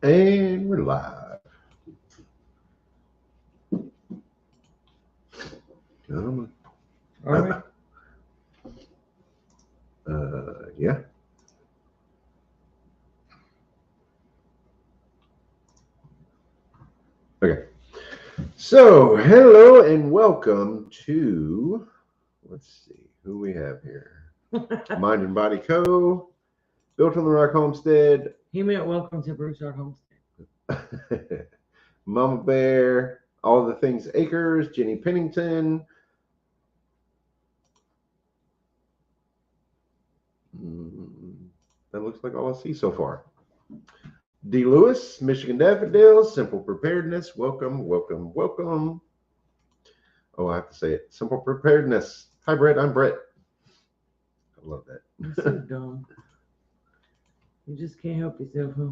And we're live. Are we? Yeah. Okay. So, hello and welcome to, let's see, who we have here. Mind and Body Co., Built on the Rock Homestead, He meant welcome to Broussard Homestead. Mama Bear, All the Things Acres, Jenny Pennington. That looks like all I see so far. D. Lewis, Michigan Daffodils, Simple Preparedness. Welcome, welcome, welcome. Oh, I have to say it. Simple Preparedness. Hi, Brett. I'm Brett. I love that. You're so dumb. You just can't help yourself, huh?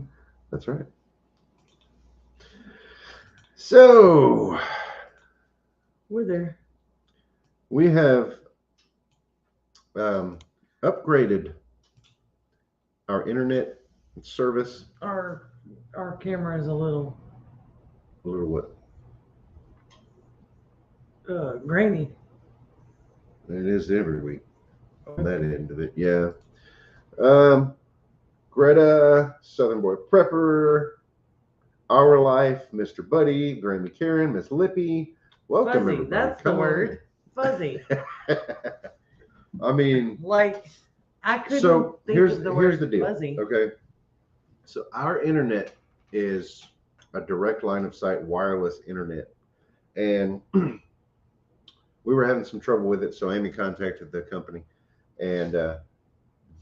That's right. So, we're there. We have upgraded our internet service. Our camera is a little what? grainy. It is every week on that end of it. Yeah. Greta, Southern Boy Prepper, Our Life, Mr. Buddy, Granny Karen, Miss Lippy. Welcome, Fuzzy, everybody. that's Come the on word. Fuzzy. I mean, like I couldn't so think here's of the here's word the deal. fuzzy. Okay. So our internet is a direct line of sight wireless internet. And we were having some trouble with it, so Amy contacted the company, and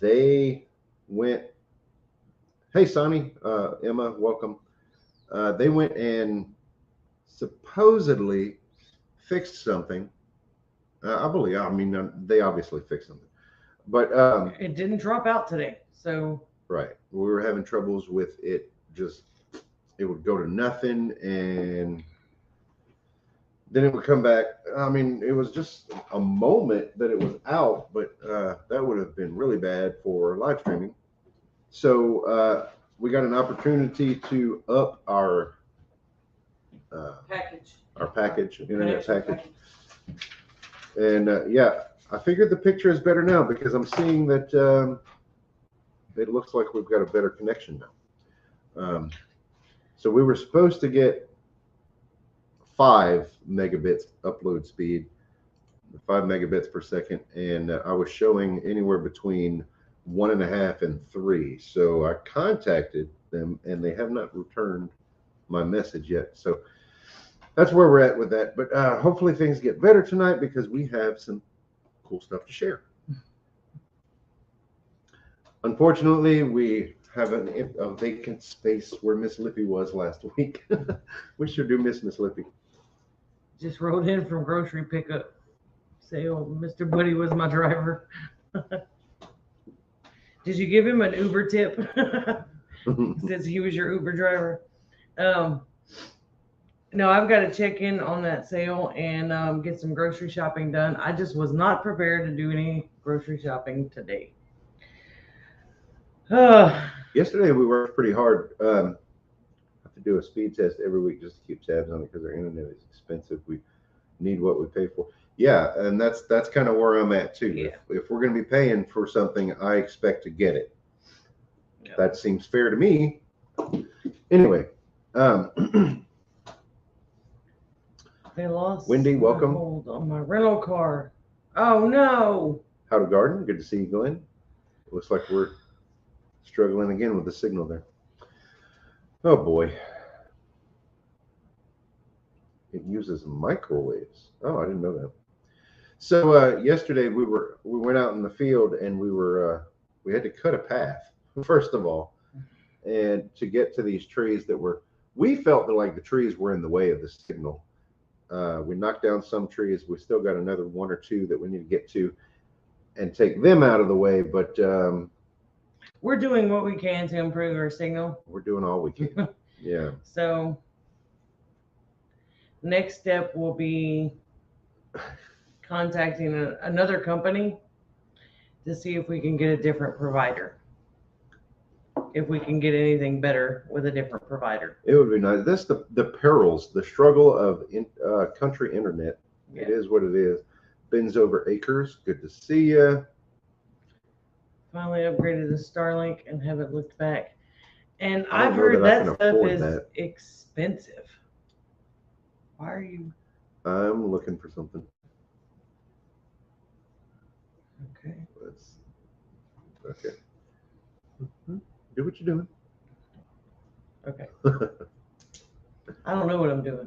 they went, hey Sonny, Emma, welcome. They went and supposedly fixed something. I believe, I mean, they obviously fixed something, but it didn't drop out today, so right, we were having troubles with it. Just it would go to nothing, and then it would come back. I mean, it was just a moment that it was out, but that would have been really bad for live streaming. So we got an opportunity to up our internet package. And yeah, I figured the picture is better now because I'm seeing that it looks like we've got a better connection now. So we were supposed to get 5 megabits upload speed, 5 megabits per second, and I was showing anywhere between 1.5 and 3. So I contacted them, and they have not returned my message yet. So that's where we're at with that. But hopefully things get better tonight because we have some cool stuff to share. Unfortunately, we have a vacant space where Miss Lippy was last week. We sure do miss Miss Lippy. Just rode in from grocery pickup. Say, oh, Mr. Buddy was my driver. Did you give him an Uber tip? Since he was your Uber driver. No, I've got to check in on that sale and get some grocery shopping done. I just was not prepared to do any grocery shopping today. Yesterday we worked pretty hard. I have to do a speed test every week just to keep tabs on it because our internet is expensive. We need what we pay for. Yeah, and that's kind of where I'm at too. Yeah. If we're going to be paying for something, I expect to get it. Yep. That seems fair to me. Anyway, they lost Wendy, welcome. Hold on my rental car. Oh no! How to garden? Good to see you, Glenn. It looks like we're struggling again with the signal there. Oh boy. It uses microwaves. Oh, I didn't know that. So yesterday we went out in the field and we had to cut a path first of all, and to get to these trees we felt that like the trees were in the way of the signal. We knocked down some trees. We still got another 1 or 2 that we need to get to and take them out of the way. But we're doing what we can to improve our signal. We're doing all we can. Yeah. So next step will be contacting another company to see if we can get a different provider. if we can get anything better with a different provider. It would be nice. That's the perils, the struggle of country internet. Yeah. It is what it is. Bends over acres. Good to see you. Finally upgraded to Starlink and haven't looked back. And I don't I've know heard that I that can stuff afford is that. expensive. Why are you? I'm looking for something. Okay. Okay. Do what you're doing. Okay. I don't know what I'm doing.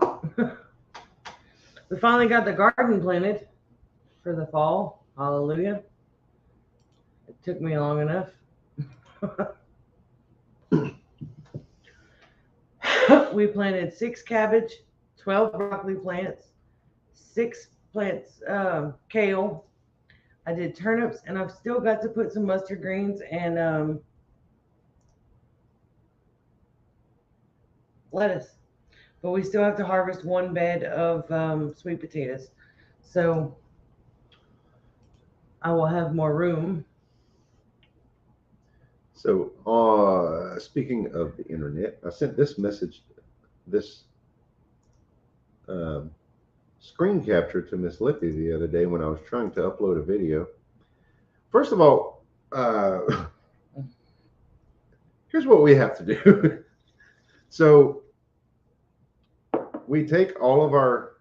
We finally got the garden planted for the fall. Hallelujah. It took me long enough. We planted 6 cabbage, 12 broccoli plants, 6 plants kale. I did turnips, and I've still got to put some mustard greens and lettuce. But we still have to harvest 1 bed of sweet potatoes. So I will have more room. So, speaking of the internet, I sent this message, this screen capture to Miss Lippy the other day when I was trying to upload a video. First of all, here's what we have to do. So we take all of our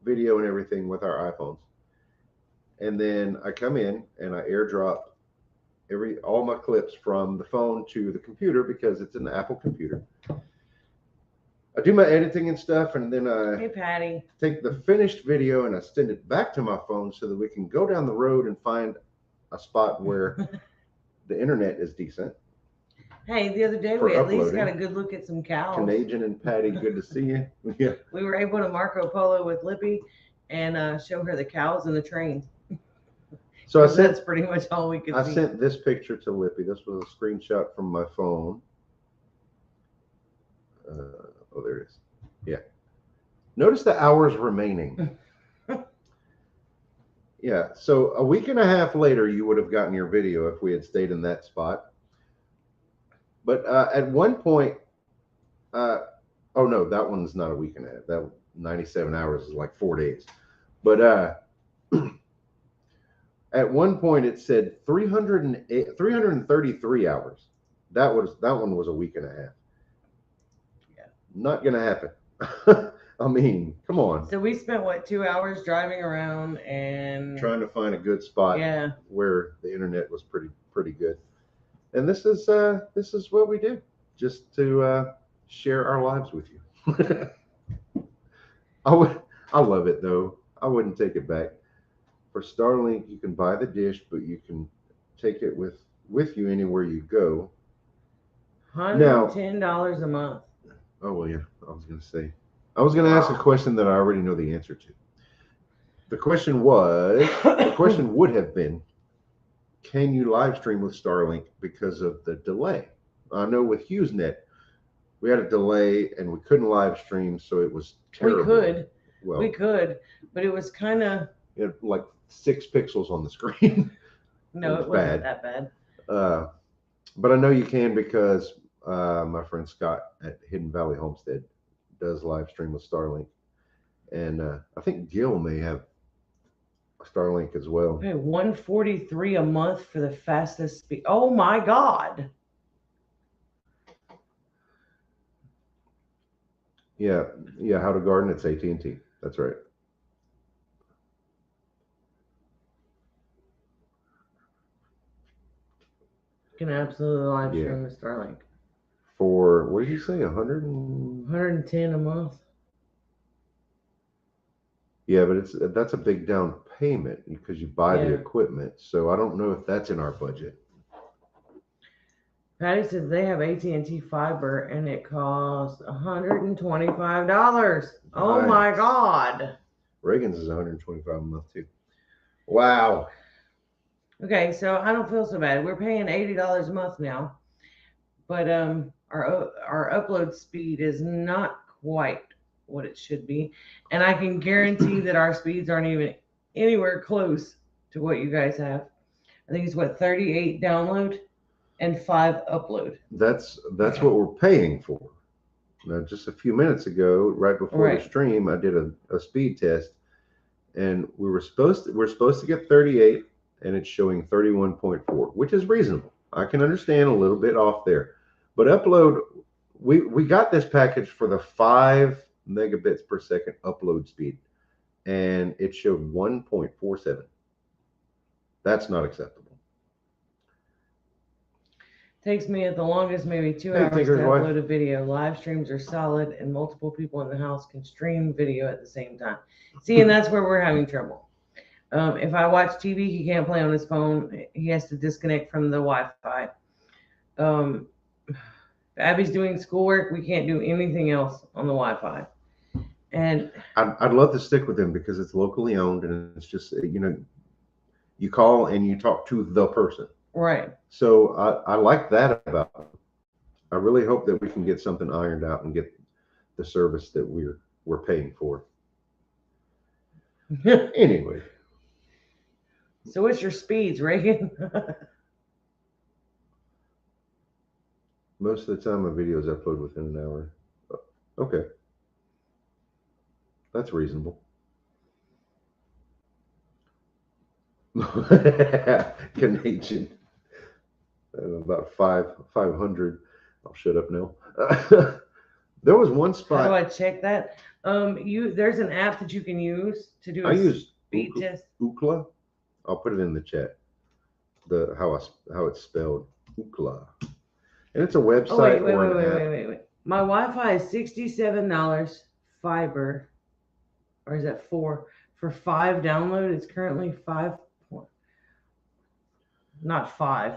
video and everything with our iPhones, and then I come in and I airdrop all my clips from the phone to the computer because it's an Apple computer. I do my editing and stuff, and then I Hey, Patty. take the finished video and I send it back to my phone so that we can go down the road and find a spot where the internet is decent. Hey, the other day For we at least uploading. got a good look at some cows. Canadian and Patty, good to see you. Yeah. We were able to Marco Polo with Lippy and show her the cows and the train. So that's pretty much all we could see. I sent this picture to Lippy. This was a screenshot from my phone. Oh, there it is. Yeah. Notice the hours remaining. Yeah. So a week and a half later, you would have gotten your video if we had stayed in that spot. But at one point, oh no, that one's not a week and a half. That 97 hours is like 4 days. But at one point it said 333 hours. That one was a week and a half. Yeah. Not gonna happen. I mean, come on. So we spent what, 2 hours driving around and Trying to find a good spot where the internet was pretty good. And this is what we do, just to share our lives with you. I love it though. I wouldn't take it back. For Starlink, you can buy the dish, but you can take it with you anywhere you go. $110 a month. Oh well, yeah. I was gonna ask a question that I already know the answer to. The question would have been, can you live stream with Starlink because of the delay? I know with HughesNet, we had a delay and we couldn't live stream, so it was terrible. We could, but it was kind of like 6 pixels on the screen. No, it wasn't that bad. But I know you can because my friend Scott at Hidden Valley Homestead does live stream with Starlink, and I think Gil may have Starlink as well. Okay, $143 a month for the fastest speed. Oh my God. Yeah, How to Garden, it's AT&T. That's right. You can absolutely live stream with Starlink. For, what did you say, 110 a month. Yeah, but that's a big down payment because you buy the equipment. So I don't know if that's in our budget. Patty says they have AT&T fiber and it costs $125. Oh my God. Reagan's is $125 a month too. Wow. Okay, so I don't feel so bad. We're paying $80 a month now, but our upload speed is not quite what it should be, and I can guarantee that our speeds aren't even anywhere close to what you guys have. I think it's 38 download and 5 upload. That's what we're paying for. Now, just a few minutes ago, right before the stream, I did a speed test, and we're supposed to get 38, and it's showing 31.4, which is reasonable. I can understand a little bit off there, but upload, we got this package for the 5 megabits per second upload speed, and it showed 1.47. That's not acceptable. Takes me at the longest maybe 2 hours to upload a video. Live streams are solid, and multiple people in the house can stream video at the same time. See, and that's where we're having trouble. If I watch TV, he can't play on his phone. He has to disconnect from the Wi-Fi. If Abby's doing schoolwork, we can't do anything else on the Wi-Fi. And I'd love to stick with him because it's locally owned, and it's just, you call and you talk to the person. Right. So I like that about it. I really hope that we can get something ironed out and get the service that we're paying for. Anyway. So what's your speeds, Reagan? Most of the time my videos upload within an hour. Okay. That's reasonable. Canadian. About 500. I'll shut up now. There was one spot. How do I check that? There's an app that you can use to do a speed test. Ookla. I'll put it in the chat. How it's spelled. Ookla. And it's a website. Wait. My Wi-Fi is $67 fiber, or is that 4 for 5 download? It's currently 5. Not 5.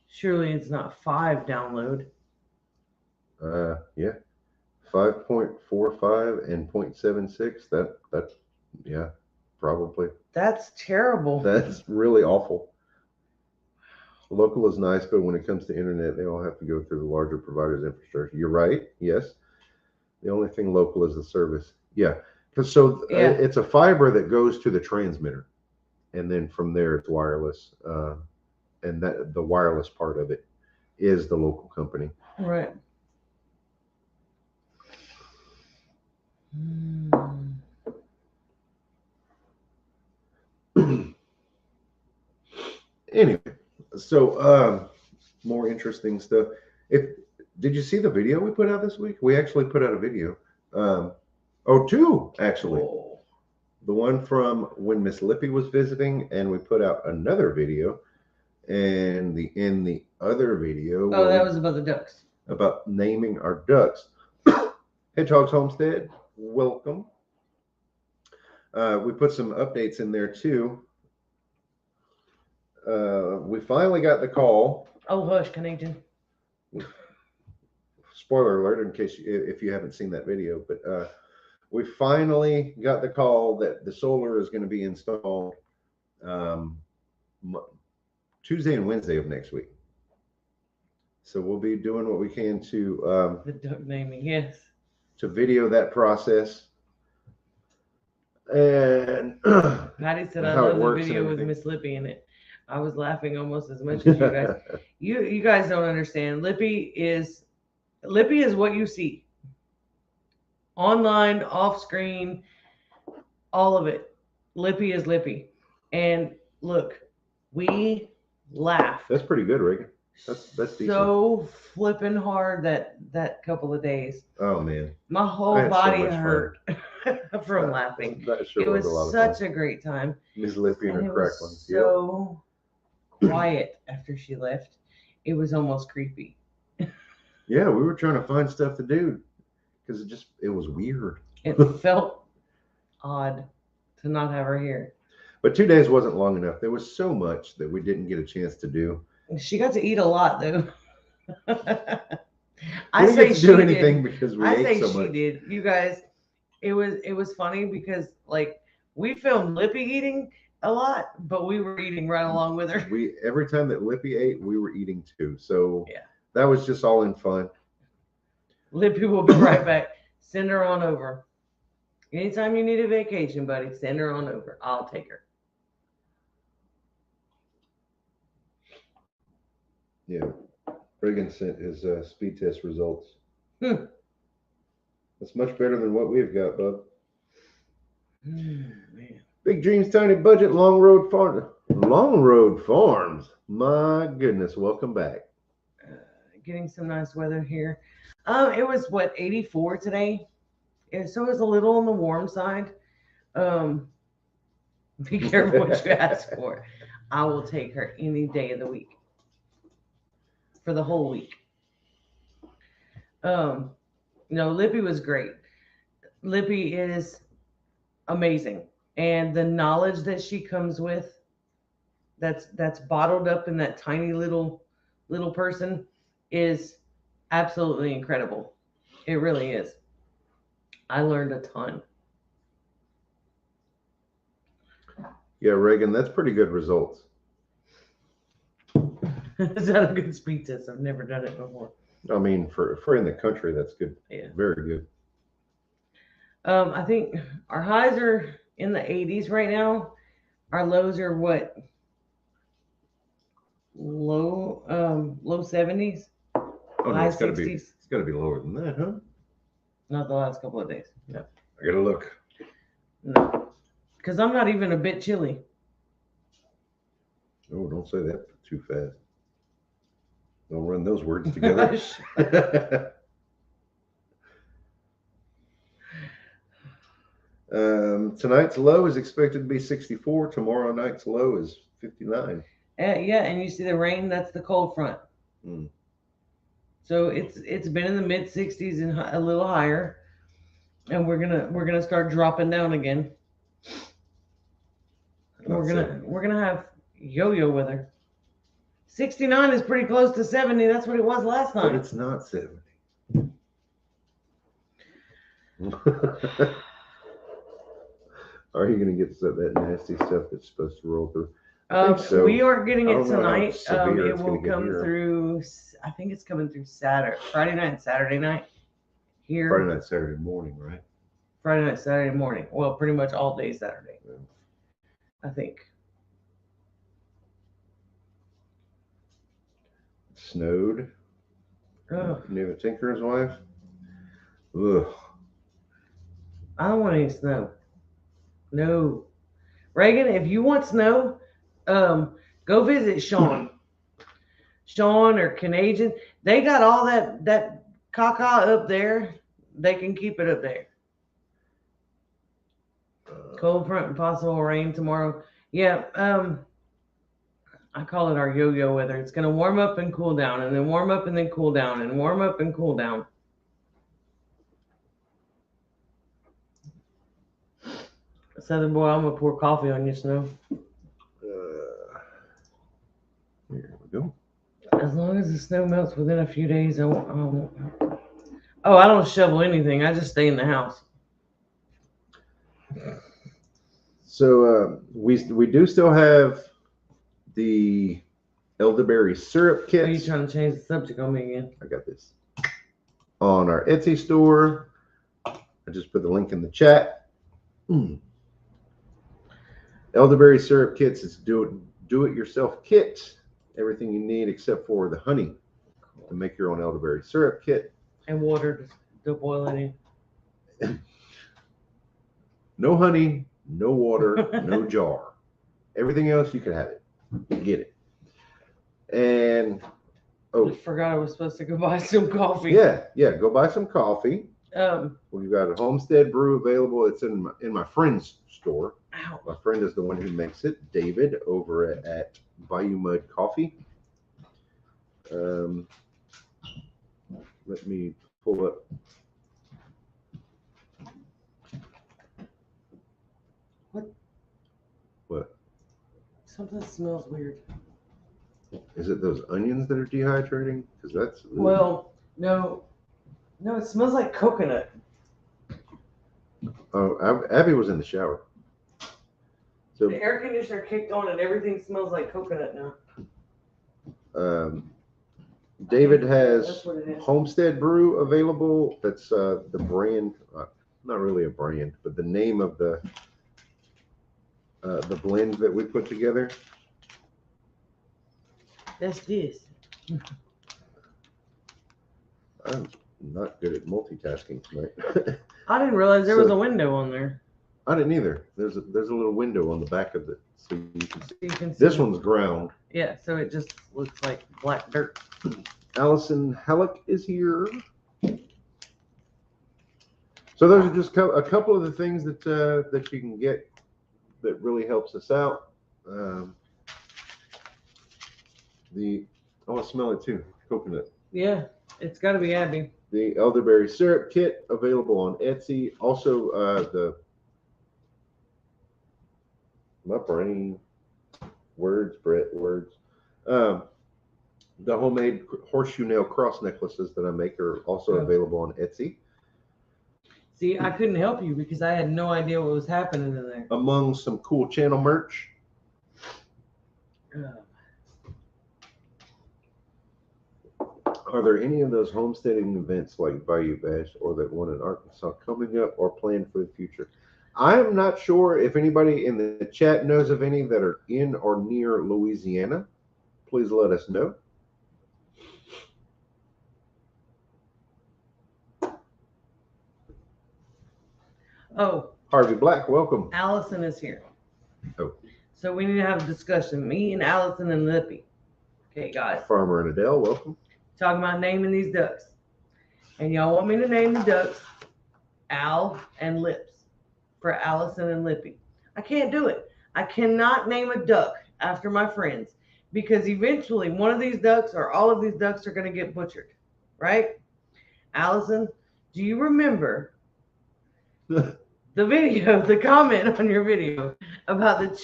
Surely it's not 5 download. Yeah, 5.45 and 0.76. That yeah, probably. That's terrible. That's really awful. Local is nice, but when it comes to internet, they all have to go through the larger providers' infrastructure. You're right. Yes. The only thing local is the service. Yeah. It's a fiber that goes to the transmitter, and then from there it's wireless. And that the wireless part of it is the local company. Right. Anyway, so more interesting stuff. Did you see the video we put out this week? We actually put out a video. 2 actually. Oh. The one from when Miss Lippy was visiting, and we put out another video. And in the other video, that was about the ducks. About naming our ducks. Hedgehog's Homestead, welcome. We put some updates in there too. We finally got the call. Oh, hush, Canadian. Spoiler alert, in case if you haven't seen that video, but we finally got the call that the solar is going to be installed Tuesday and Wednesday of next week. So we'll be doing what we can to the duck naming, yes, to video that process. And Patty said I love the video with Miss Lippy in it. I was laughing almost as much as you guys. You guys don't understand. Lippy is what you see online, off screen, all of it. Lippy is Lippy. And look, we laugh. That's pretty good, Reagan. That's decent. So flipping hard that couple of days. Oh man, my whole body hurt from laughing. It was such a great time. Miss Lippy and her crackling. So quiet after she left. It was almost creepy. Yeah, we were trying to find stuff to do because it was weird. It felt odd to not have her here. But 2 days wasn't long enough. There was so much that we didn't get a chance to do. She got to eat a lot, though. I say she did. Because we ate so much. She did. You guys, it was funny because like we filmed Lippy eating a lot, but we were eating right along with her. Every time that Lippy ate, we were eating too. So yeah, that was just all in fun. Lippy will be right back. Send her on over. Anytime you need a vacation, buddy, send her on over. I'll take her. Yeah. Reagan sent his speed test results. Hmm. That's much better than what we've got, bub. Man. Big dreams, tiny budget, long road farm. Long road farms. My goodness, welcome back. Getting some nice weather here. It was what 84 today. So it was a little on the warm side. Um, be careful what you ask for. I will take her any day of the week for the whole week. Um, Lippy was great. Lippy is amazing, and the knowledge that she comes with, that's bottled up in that tiny little person, is absolutely incredible. It really is. I learned a ton. Yeah, Reagan, that's pretty good results. Is that a good speed test? I've never done it before. I mean, for in the country, that's good. Yeah. Very good. I think our highs are in the 80s right now. Our lows are what? Low 70s, Oh no, high it's got to be 60s. lower than that, huh? Not the last couple of days. No. I gotta look. No. Because I'm not even a bit chilly. Oh, don't say that too fast. Don't run those words together. Tonight's low is expected to be 64. Tomorrow night's low is 59. Yeah, and you see the rain, that's the cold front. Mm. So it's been in the mid 60s and a little higher, and we're gonna start dropping down again. We're gonna have yo-yo weather. 69 is pretty close to 70. That's what it was last But night. it's not 70. Are you going to get that nasty stuff that's supposed to roll through? I think so. We aren't getting I it don't know how tonight. severe It it's will gonna get come here. through. I think it's coming through Friday night and Saturday night. Here. Friday night, Saturday morning, right? Friday night, Saturday morning. Well, pretty much all day Saturday. Yeah. I think. It snowed. Ugh. You have a tinker's wife? Ugh. I don't want any snow. No. Reagan, if you want snow, go visit Sean. Sean or Canadian. They got all that caca up there. They can keep it up there. Cold front and possible rain tomorrow. Yeah, I call it our yo-yo weather. It's gonna warm up and cool down, and then warm up and then cool down, and warm up and cool down. Southern boy, I'm gonna pour coffee on you, Snow. Here we go. As long as the snow melts within a few days, I won't. Oh, I don't shovel anything. I just stay in the house. So we do still have the elderberry syrup Are you kits. trying to change the subject on me again? I got this on our Etsy store. I just put the link in the chat. Elderberry syrup kits is do it yourself kit. Everything you need except for the honey to make your own elderberry syrup kit. And water to boil it in. No honey, no water, no jar. Everything else you can have it. Get it. And I forgot I was supposed to go buy some coffee. Yeah. Go buy some coffee. We've got a Homestead brew available. It's in my friend's store. Ow. My friend is the one who makes it, David, over at Bayou Mud Coffee. Let me pull up. What? Something smells weird. Is it those onions that are dehydrating? Because that's well, no, it smells like coconut. Oh, Abby was in the shower. So the air conditioner kicked on and everything smells like coconut now. David has Homestead Brew available. That's the brand, not really a brand, but the name of the blend that we put together. That's this. I'm not good at multitasking tonight. I didn't realize there was So- a window on there. I didn't either. There's a little window on the back of it, so you can see. You can see. This one's ground. Yeah, so it just looks like black dirt. Allison Halleck is here. So those are just a couple of the things that that you can get that really helps us out. I smell it too. Coconut. Yeah, it's got to be Abby. The elderberry syrup kit available on Etsy. Also, my brain words, Brett words. The homemade horseshoe nail cross necklaces that I make are also available on Etsy. See, I couldn't help you because I had no idea what was happening in there. Among some cool channel merch. Are there any of those homesteading events like Bayou Bash or that one in Arkansas coming up or planned for the future? I am not sure if anybody in the chat knows of any that are in or near Louisiana. Please let us know. Oh, Harvey Black, welcome. Allison is here. Oh. So we need to have a discussion. Me and Allison and Lippy. Okay, guys. Farmer and Adele, welcome. Talking about naming these ducks. And y'all want me to name the ducks Al and Lips for Allison and Lippy. I can't do it. I cannot name a duck after my friends because eventually one of these ducks or all of these ducks are going to get butchered, right? Allison, do you remember the video, the comment on your video about the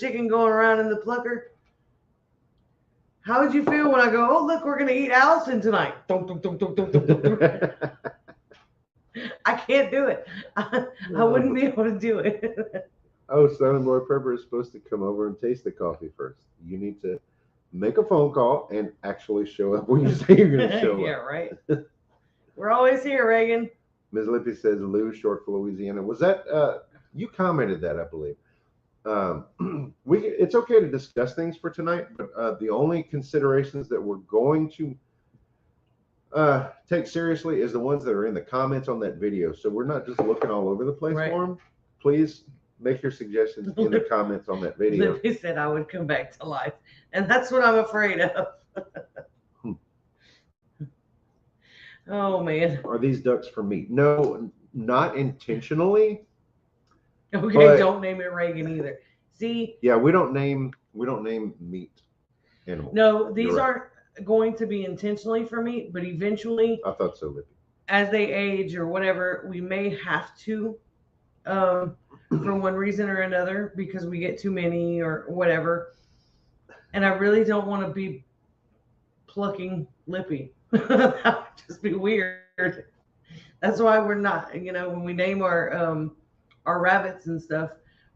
chicken going around in the plucker? How would you feel when I go, oh, look, we're going to eat Allison tonight? I can't do it. I wouldn't be able to do it. Oh, Southern Boy Prepper is supposed to come over and taste the coffee first. You need to make a phone call and actually show up when you say you're going to show Yeah, up. right. We're always here, Reagan. Ms. Lippy says Lou, short for Louisiana. Was that, you commented that, I believe. It's okay to discuss things for tonight, but the only considerations that we're going to take seriously is the ones that are in the comments on that video. So we're not just looking all over the place for them. Please make your suggestions in the comments on that video. Lippy said I would come back to life, and that's what I'm afraid of. Oh man. Are these ducks for meat? No, not intentionally. Okay, but, don't name it Reagan either. See? Yeah, we don't name meat animals. No, these aren't going to be intentionally for meat, but eventually, I thought so, Lippy. As they age or whatever, we may have to, for one reason or another, because we get too many or whatever. And I really don't want to be plucking Lippy. That would just be weird. That's why we're not, when we name our rabbits and stuff,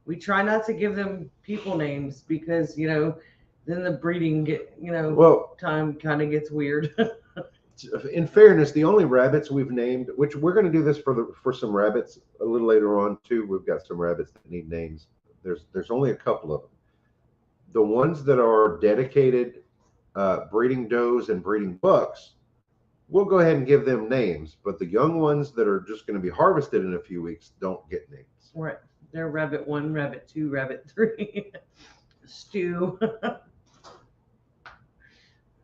we try not to give them people names because, then the breeding time kind of gets weird. In fairness, the only rabbits we've named, which we're going to do this for some rabbits a little later on too. We've got some rabbits that need names. There's only a couple of them. The ones that are dedicated breeding does and breeding bucks, we'll go ahead and give them names. But the young ones that are just going to be harvested in a few weeks don't get names. Right. They're rabbit 1, rabbit 2, rabbit 3. Stew.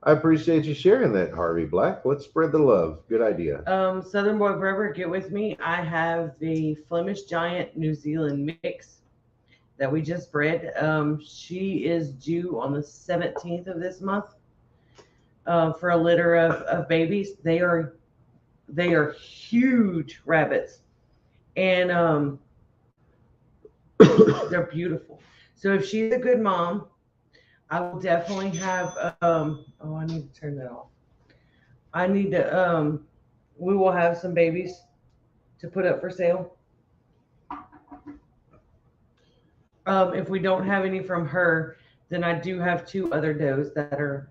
I appreciate you sharing that, Harvey Black. Let's spread the love. Good idea. Southern Boy Forever, get with me. I have the Flemish Giant New Zealand mix that we just bred. She is due on the 17th of this month for a litter of babies. They are huge rabbits, and they're beautiful. So if she's a good mom, I will definitely have, I need to turn that off. I need to, we will have some babies to put up for sale. If we don't have any from her, then I do have 2 other does that are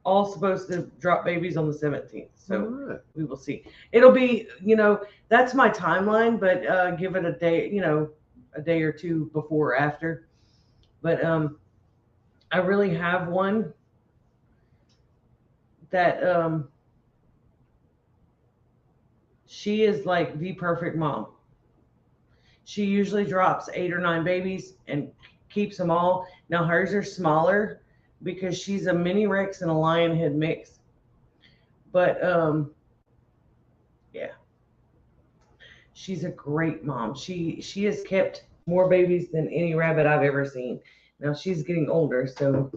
all supposed to drop babies on the 17th. So we will see. It'll be, that's my timeline, but give it a day, a day or 2 before or after. But I really have one that she is like the perfect mom. She usually drops 8 or 9 babies and keeps them all. Now hers are smaller because she's a mini Rex and a lion head mix. But yeah, she's a great mom. She has kept more babies than any rabbit I've ever seen. Now she's getting older, so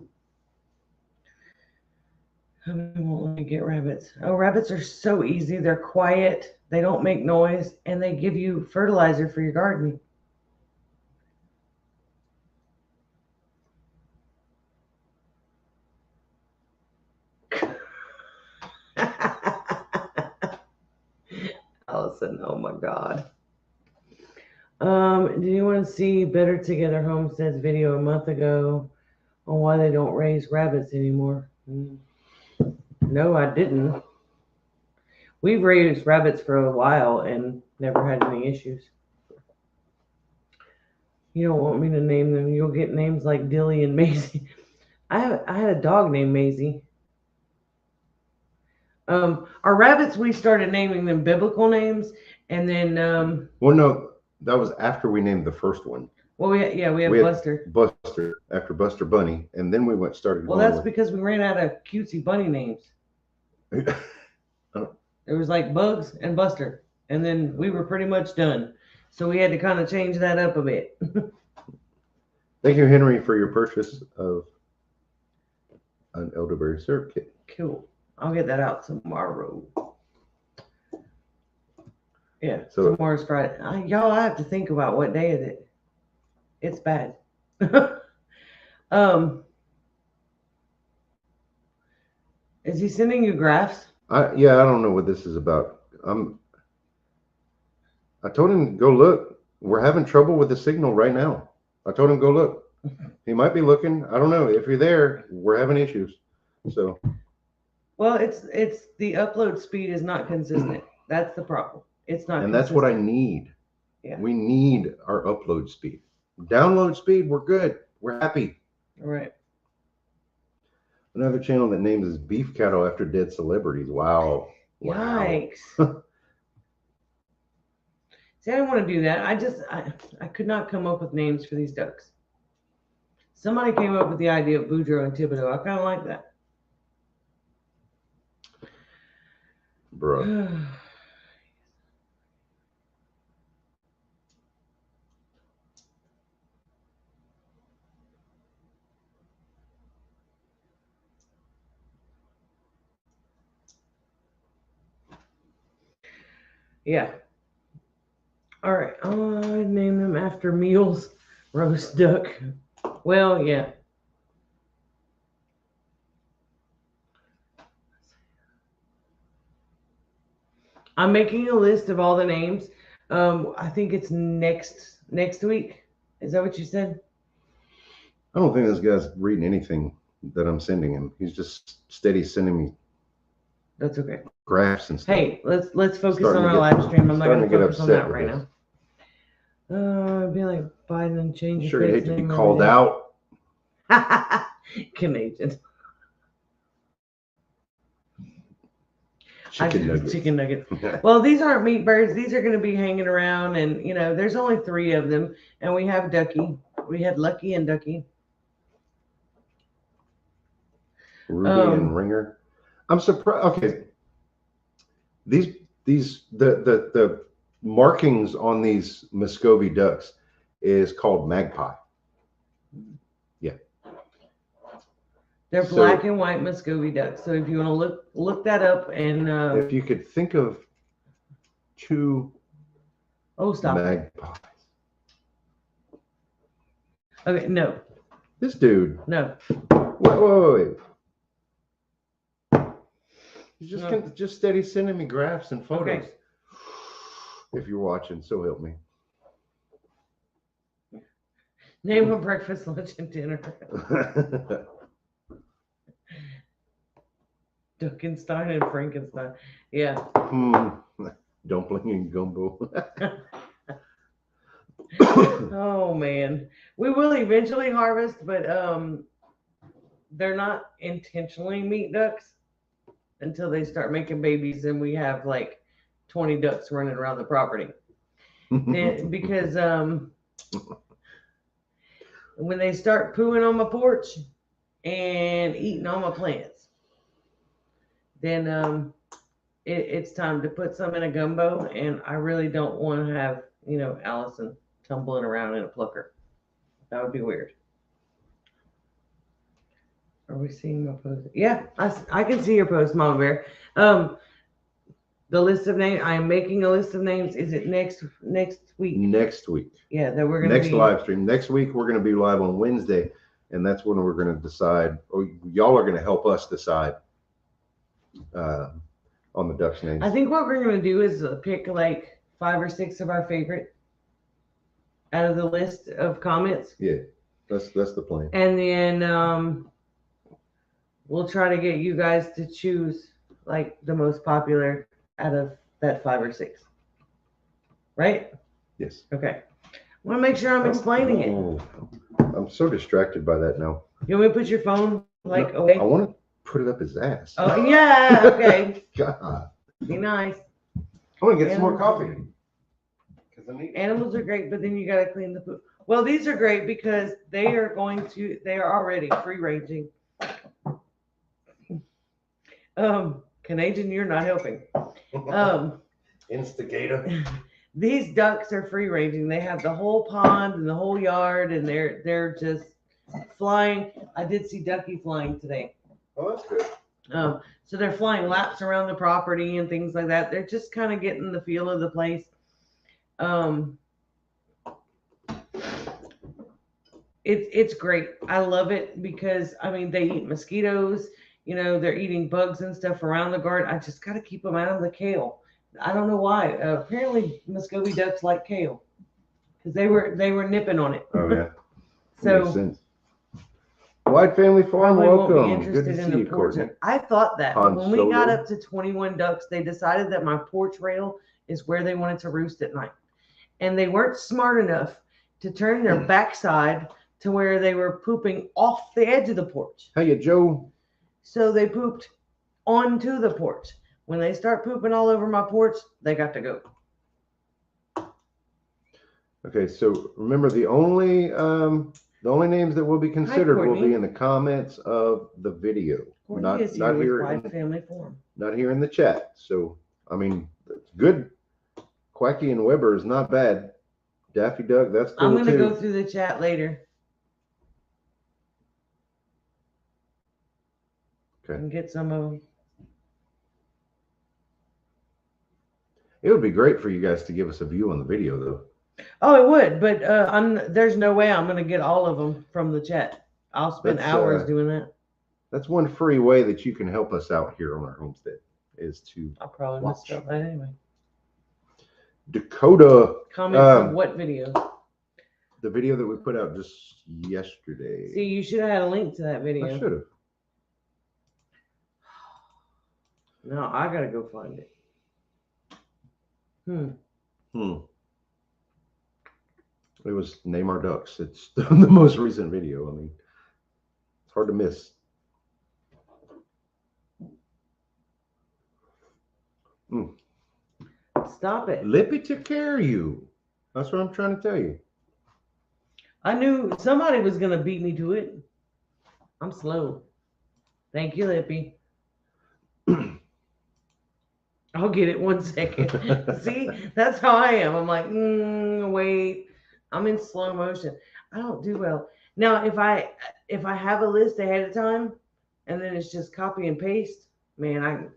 I won't let me get rabbits. Oh, rabbits are so easy. They're quiet. They don't make noise, and they give you fertilizer for your garden. Allison, oh my God. Did you want to see Better Together Homestead's video a month ago on why they don't raise rabbits anymore? No, I didn't. We've raised rabbits for a while and never had any issues. You don't want me to name them. You'll get names like Dilly and Maisie. I had a dog named Maisie. Our rabbits, we started naming them biblical names, and then well, no, that was after we named the first one. Well, we have Buster. Buster after Buster Bunny, and then we started. Well, that's because we ran out of cutesy bunny names. It was like Bugs and Buster, and then we were pretty much done. So we had to kind of change that up a bit. Thank you, Henry, for your purchase of an elderberry syrup kit. Cool. I'll get that out tomorrow. Yeah, so tomorrow's Friday. Y'all, I have to think about what day is it. It's bad. Is he sending you graphs? Yeah, I don't know what this is about. I told him go look. We're having trouble with the signal right now. I told him go look. He might be looking. I don't know. If you're there, we're having issues. So. Well, it's the upload speed is not consistent. That's the problem. It's not. And that's what I need. Yeah. We need our upload speed. Download speed, we're good. We're happy. All right. Another channel that names is Beef Cattle After Dead Celebrities. Wow. Yikes. See, I didn't want to do that. I could not come up with names for these ducks. Somebody came up with the idea of Boudreaux and Thibodeau. I kind of like that. Bro. Yeah. All right. I name them after meals. Roast duck. Well, yeah. I'm making a list of all the names. I think it's next week. Is that what you said? I don't think this guy's reading anything that I'm sending him. He's just steady sending me. That's okay. Graphs and stuff. Hey, let's focus on our live stream. I'm not going to focus on that right now. I'd be like Biden and change. Sure, you hate to be called out. Canadian. Chicken nuggets. Well, these aren't meat birds. These are going to be hanging around, and there's only 3 of them, and we have Ducky. We had Lucky and Ducky. Ruby and Ringer. I'm surprised. Okay, the markings on these Muscovy ducks is called magpie. Yeah. They're black and white Muscovy ducks. So if you want to look that up, and if you could think of 2 magpies. Okay, no. This dude. No. Wait. He's just steady sending me graphs and photos. Okay. If you're watching, so help me. Name a breakfast, lunch, and dinner. Duckenstein and Frankenstein. Yeah. Dumpling and gumbo. Oh man, we will eventually harvest, but they're not intentionally meat ducks. until they start making babies and we have like 20 ducks running around the property. Because when they start pooing on my porch and eating all my plants, then it's time to put some in a gumbo, and I really don't want to have, Allison tumbling around in a plucker. That would be weird. Are we seeing my post? Yeah, I can see your post, Mama Bear. The list of names. I am making a list of names. Is it next week? Next week. Yeah, that we're gonna next live stream. Next week we're gonna be live on Wednesday, and that's when we're gonna decide. Or y'all are gonna help us decide on the ducks names. I think what we're gonna do is pick like 5 or 6 of our favorite out of the list of comments. Yeah, that's the plan. And then we'll try to get you guys to choose like the most popular out of that 5 or 6. Right? Yes. Okay. I want to make sure I'm explaining it. I'm so distracted by that now. You want me to put your phone like away? I want to put it up his ass. Oh yeah. Okay. God. Be nice. I want to get some more coffee. Animals are great, but then you got to clean the poop. Well, these are great because they are already free ranging. Canadian, you're not helping. Instigator. These ducks are free ranging. They have the whole pond and the whole yard, and they're just flying. I did see Ducky flying today. Oh, that's good. So they're flying laps around the property and things like that. They're just kind of getting the feel of the place. It's great. I love it because they eat mosquitoes. They're eating bugs and stuff around the garden. I just got to keep them out of the kale. I don't know why. Apparently, Muscovy ducks like kale because they were nipping on it. Oh yeah. So makes sense. White Family Farm, welcome. Won't be interested Good to in see you, the porch. Courtney. I thought that Han when we Solo. got up to 21 ducks, they decided that my porch rail is where they wanted to roost at night, and they weren't smart enough to turn their backside to where they were pooping off the edge of the porch. Hey, Joe. So they pooped onto the porch. When they start pooping all over my porch, they got to go. Okay, so remember the only names that will be considered will be in the comments of the video, not here in Family Farm. Not here in the chat. So it's good. Quacky and Weber is not bad. Daffy Duck, that's cool. I'm gonna go through the chat later. Okay. And get some of them. It would be great for you guys to give us a view on the video, though. Oh, it would, but there's no way I'm gonna get all of them from the chat. I'll spend hours doing that. That's one free way that you can help us out here on our homestead is to I'll probably mess up that anyway. Dakota. Comments on what video? The video that we put out just yesterday. See, you should have had a link to that video. I should have. No, I gotta go find it. It was Name Our Ducks. It's the most recent video. It's hard to miss. Stop it. Lippy took care of you. That's what I'm trying to tell you. I knew somebody was gonna beat me to it. I'm slow. Thank you, Lippy. I'll get it 1 second. See, that's how I am. I'm like, wait. I'm in slow motion. I don't do well. Now, if I have a list ahead of time, and then it's just copy and paste, man,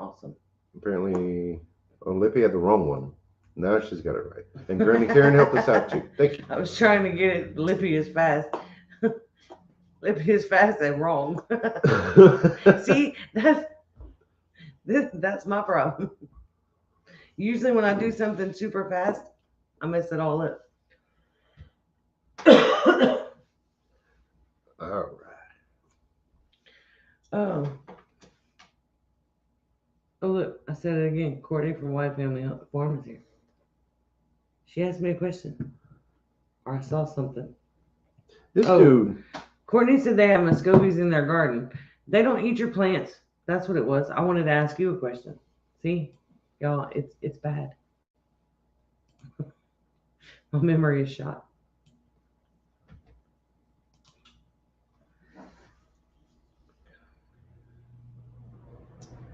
awesome. Apparently, Lippy had the wrong one. Now she's got it right. And Granny Karen helped us out too. Thank you. I was trying to get it. Lippy is fast. Lippy is fast and wrong. See, that's my problem. Usually when I do something super fast, I mess it all up. All right. Oh, look, I said it again. Courtney from White Family Farm is here. She asked me a question. Or I saw something. This dude. Courtney said they have Muscovies in their garden. They don't eat your plants. That's what it was. I wanted to ask you a question. See, y'all, it's bad. My memory is shot.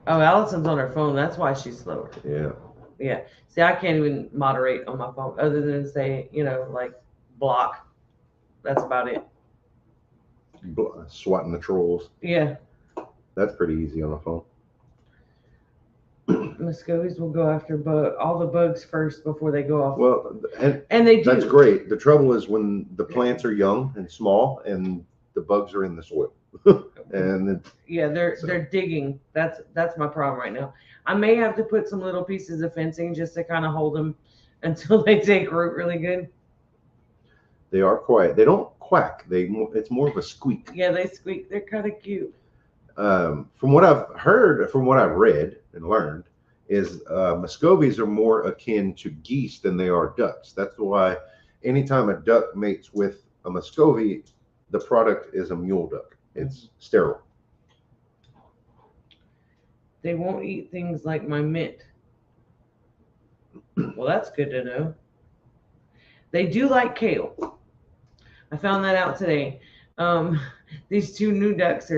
Oh, Allison's on her phone. That's why she's slower. Yeah. Yeah. See, I can't even moderate on my phone other than say, like block. That's about it. Swatting the trolls. Yeah. That's pretty easy on a phone. Muscovies will go after all the bugs first before they go off. Well, and they do. That's great. The trouble is when the plants are young and small and the bugs are in the soil. And they're digging. That's my problem right now. I may have to put some little pieces of fencing just to kind of hold them until they take root really good. They are quiet. They don't quack. It's more of a squeak. Yeah, they squeak. They're kind of cute. From what I've heard, from what I've read and learned, is Muscovies are more akin to geese than they are ducks. That's why anytime a duck mates with a Muscovy, the product is a mule duck. It's sterile. They won't eat things like my mint. Well, that's good to know. They do like kale. I found that out today. These two new ducks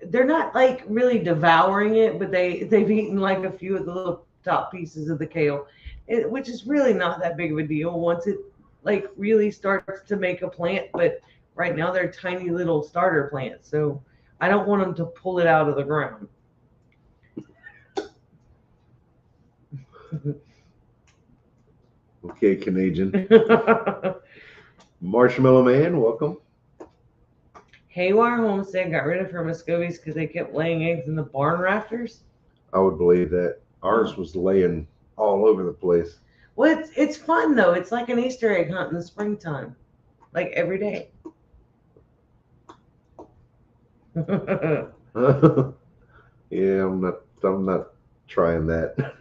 they're not like really devouring it, but they've eaten like a few of the little top pieces of the kale, which is really not that big of a deal once it like really starts to make a plant. But right now they're tiny little starter plants, so I don't want them to pull it out of the ground. Okay, Canadian. Marshmallow Man, welcome. Haywire Homestead got rid of her Muscovies because they kept laying eggs in the barn rafters. I would believe that. Ours was laying all over the place. Well, it's fun though. It's like an Easter egg hunt in the springtime, like every day. Yeah, I'm not trying that.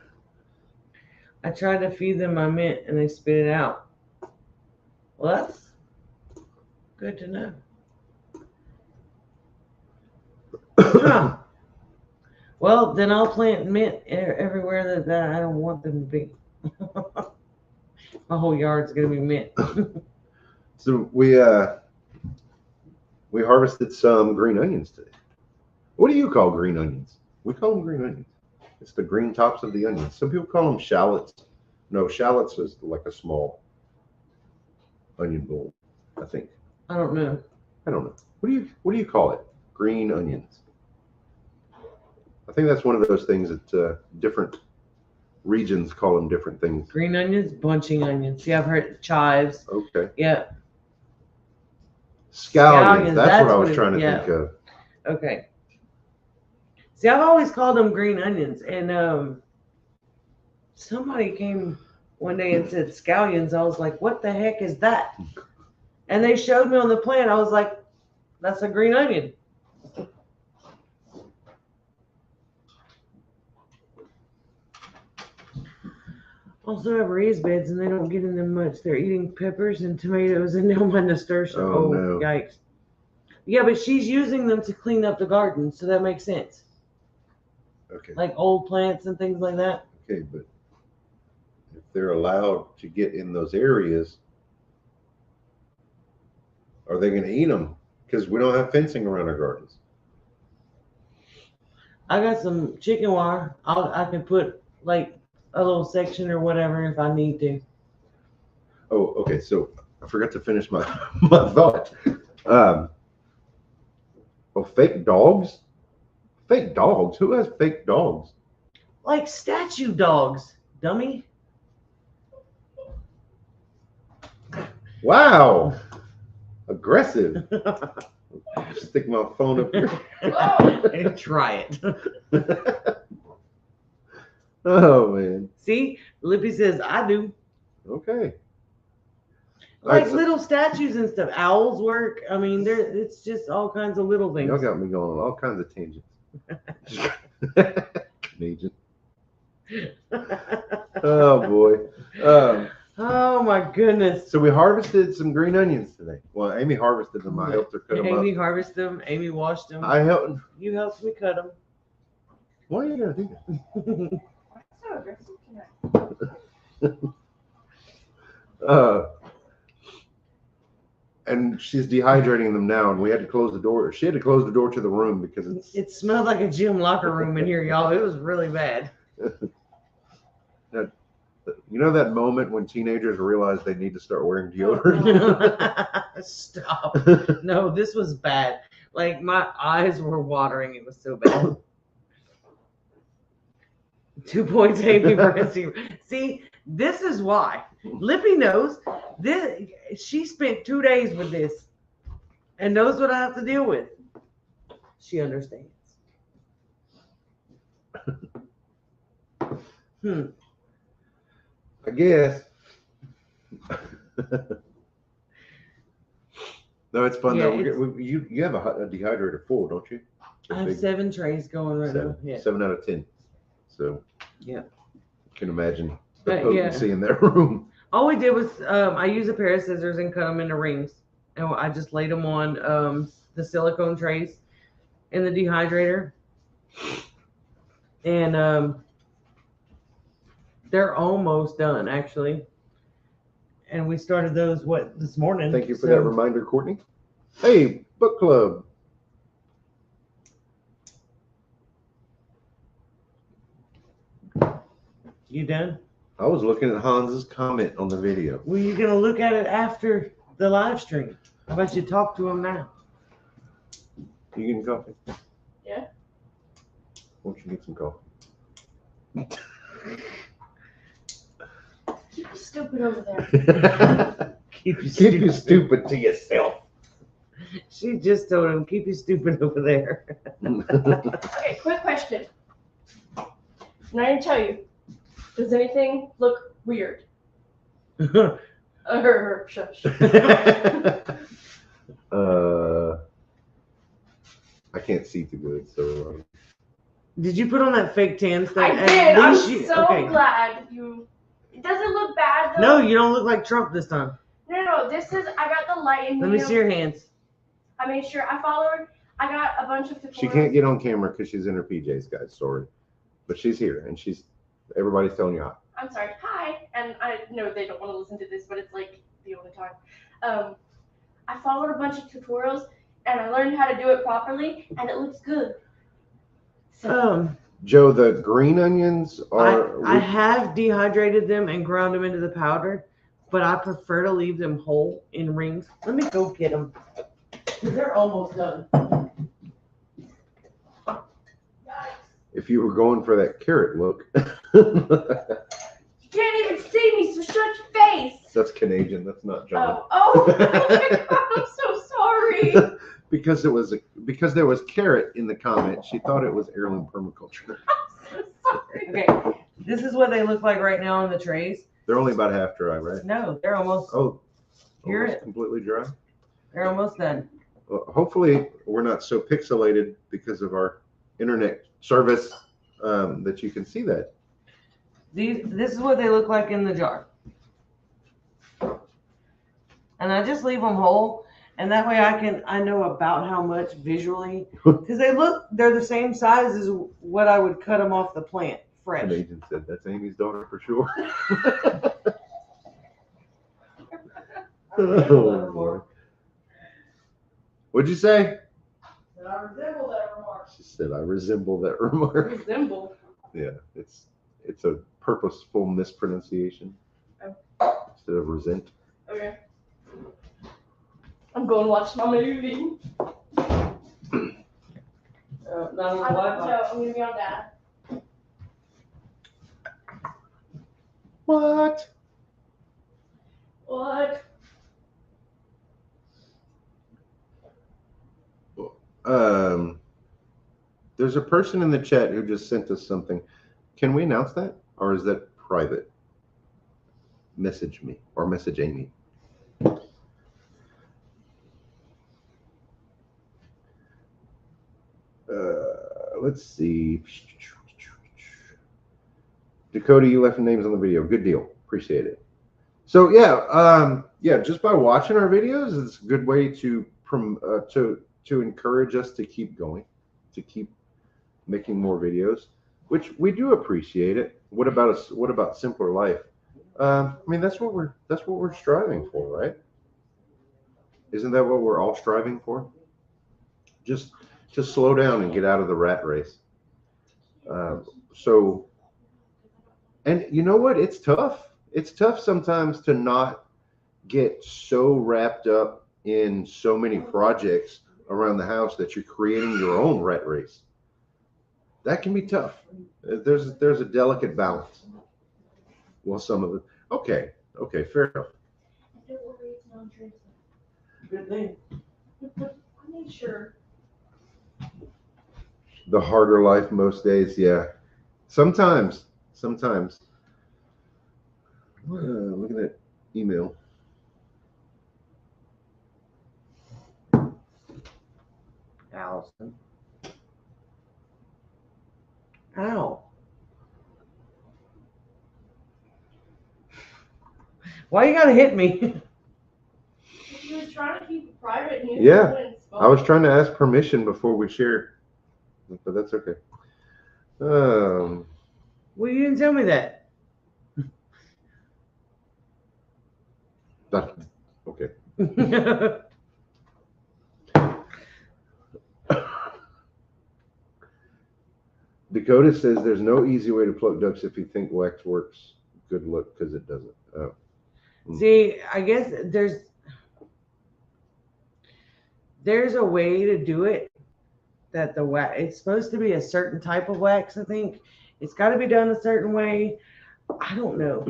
I tried to feed them my mint and they spit it out. Well, that's good to know. Huh. Well, then I'll plant mint everywhere that I don't want them to be. My whole yard's gonna be mint. So we harvested some green onions today. What do you call green onions? We call them green onions. It's the green tops of the onions. Some people call them shallots. No, shallots is like a small onion bowl, I think. I don't know. What do you call it? Green onions. I think that's one of those things that different regions call them different things. Green onions, bunching onions. Yeah, I've heard chives. Okay. Yeah. Scallions. That's what I was trying to think of. Okay. See, I've always called them green onions, and somebody came one day and said scallions. I was like, "What the heck is that?" And they showed me on the plant. I was like, "That's a green onion." Also have raised beds, and they don't get in them much. They're eating peppers and tomatoes and now my nasturtium. Oh, no. Yikes. Yeah, but she's using them to clean up the garden, so that makes sense. Okay. Like old plants and things like that. Okay, but if they're allowed to get in those areas, are they going to eat them? Because we don't have fencing around our gardens. I got some chicken wire. I can put like a little section or whatever if I need to. Oh, okay. So I forgot to finish my thought. Oh, fake dogs? Fake dogs? Who has fake dogs? Like statue dogs, dummy. Wow. Aggressive. Stick my phone up here. And try it. Oh, man. See, Lippy says, I do. Okay. Like little statues and stuff. Owls work. I mean, it's just all kinds of little things. Y'all got me going on all kinds of tangents. Canadian. Oh, boy. Oh my goodness. So we harvested some green onions today. Well, Amy harvested them. I helped her cut them Amy up. harvested them. Amy washed them. I helped. You helped me cut them. Why are you gonna do that? So aggressive tonight. And she's dehydrating them now, and we had to close the door. She had to close the door to the room because It smelled like a gym locker room in here, y'all. It was really bad. You know that moment when teenagers realize they need to start wearing deodorant? Stop. No, this was bad. Like my eyes were watering. It was so bad. 2 points, Amy Brancy. See, this is why. Lippy knows this. She spent 2 days with this and knows what I have to deal with. She understands. I guess. No, it's fun Yeah, though. You have a dehydrator full, don't you? I have 7 trays going right now. Yeah. 7 out of 10. So yeah, you can imagine the yeah. potency in that room. All we did was I used a pair of scissors and cut them into rings, and I just laid them on the silicone trays in the dehydrator, and they're almost done actually. And we started those this morning. Thank you for that reminder, Courtney. Hey, book club. You done? I was looking at Hans's comment on the video. Well, you're gonna look at it after the live stream. How about you talk to him now? You getting coffee? Yeah. Why don't you get some coffee? Keep you stupid over there. Keep you stupid to yourself. She just told him, keep you stupid over there. Okay, quick question. And I didn't tell you. Does anything look weird? Shush. I can't see too good, so. Did you put on that fake tan stuff? I did. I'm so glad you. It doesn't look bad though. No, you don't look like Trump this time. No. This is. I got the light and Let me see your hands. I made sure I followed. I got a bunch of tutorials. She can't get on camera because she's in her PJs, guys. Sorry, but she's here and everybody's telling you hi. I'm sorry. Hi. And I know they don't want to listen to this, but it's like the only time. I followed a bunch of tutorials and I learned how to do it properly, and it looks good. So, Joe, the green onions are. I have dehydrated them and ground them into the powder, but I prefer to leave them whole in rings. Let me go get them. They're almost done. If you were going for that carrot look. You can't even see me, so shut your face. That's Canadian. That's not John. Oh my God, I'm so sorry. because there was carrot in the comment. She thought it was heirloom permaculture. I'm so sorry. Okay, this is what they look like right now on the trays. They're only about half dry, right? No, they're almost. Oh, You're almost completely dry. They're almost done. Well, hopefully, we're not so pixelated because of our internet service that you can see that. This is what they look like in the jar. And I just leave them whole, and that way I know about how much visually, because they're the same size as what I would cut them off the plant fresh. Canadian said that's Amy's daughter for sure. Oh, boy. What'd you say? I resemble that remark. She said I resemble that remark. Resemble. Yeah, it's a purposeful mispronunciation instead of resent. Okay. I'm going to watch my movie. Not on the I'm Wi-Fi. going to be on data. What? What? There's a person in the chat who just sent us something. Can we announce that, or is that private? Message me or message Amy. Let's see. Dakota, you left names on the video. Good deal. Appreciate it. So yeah, just by watching our videos, it's a good way to encourage us to keep going, to keep making more videos, which we do appreciate it. What about us? What about simpler life? I mean, that's what we're striving for, right? Isn't that what we're all striving for? Just to slow down and get out of the rat race. So, and you know what? It's tough. It's tough sometimes to not get so wrapped up in so many projects around the house that you're creating your own rat race. That can be tough. There's a delicate balance. Well, some of it. Okay, fair enough. Don't worry, it's non-transfer. Good thing. I made sure. The harder life most days, yeah. Sometimes. Look at that email. Allison. Ow. Why you gotta hit me? He was trying to keep it private. And he Yeah, went and I was trying to ask permission before we share, but that's okay. Well, you didn't tell me that. Okay. Dakota says there's no easy way to pluck ducks if you think wax works. Good luck, because it doesn't. Oh. See, I guess there's a way to do it that the wax, it's supposed to be a certain type of wax, I think. It's got to be done a certain way. I don't know.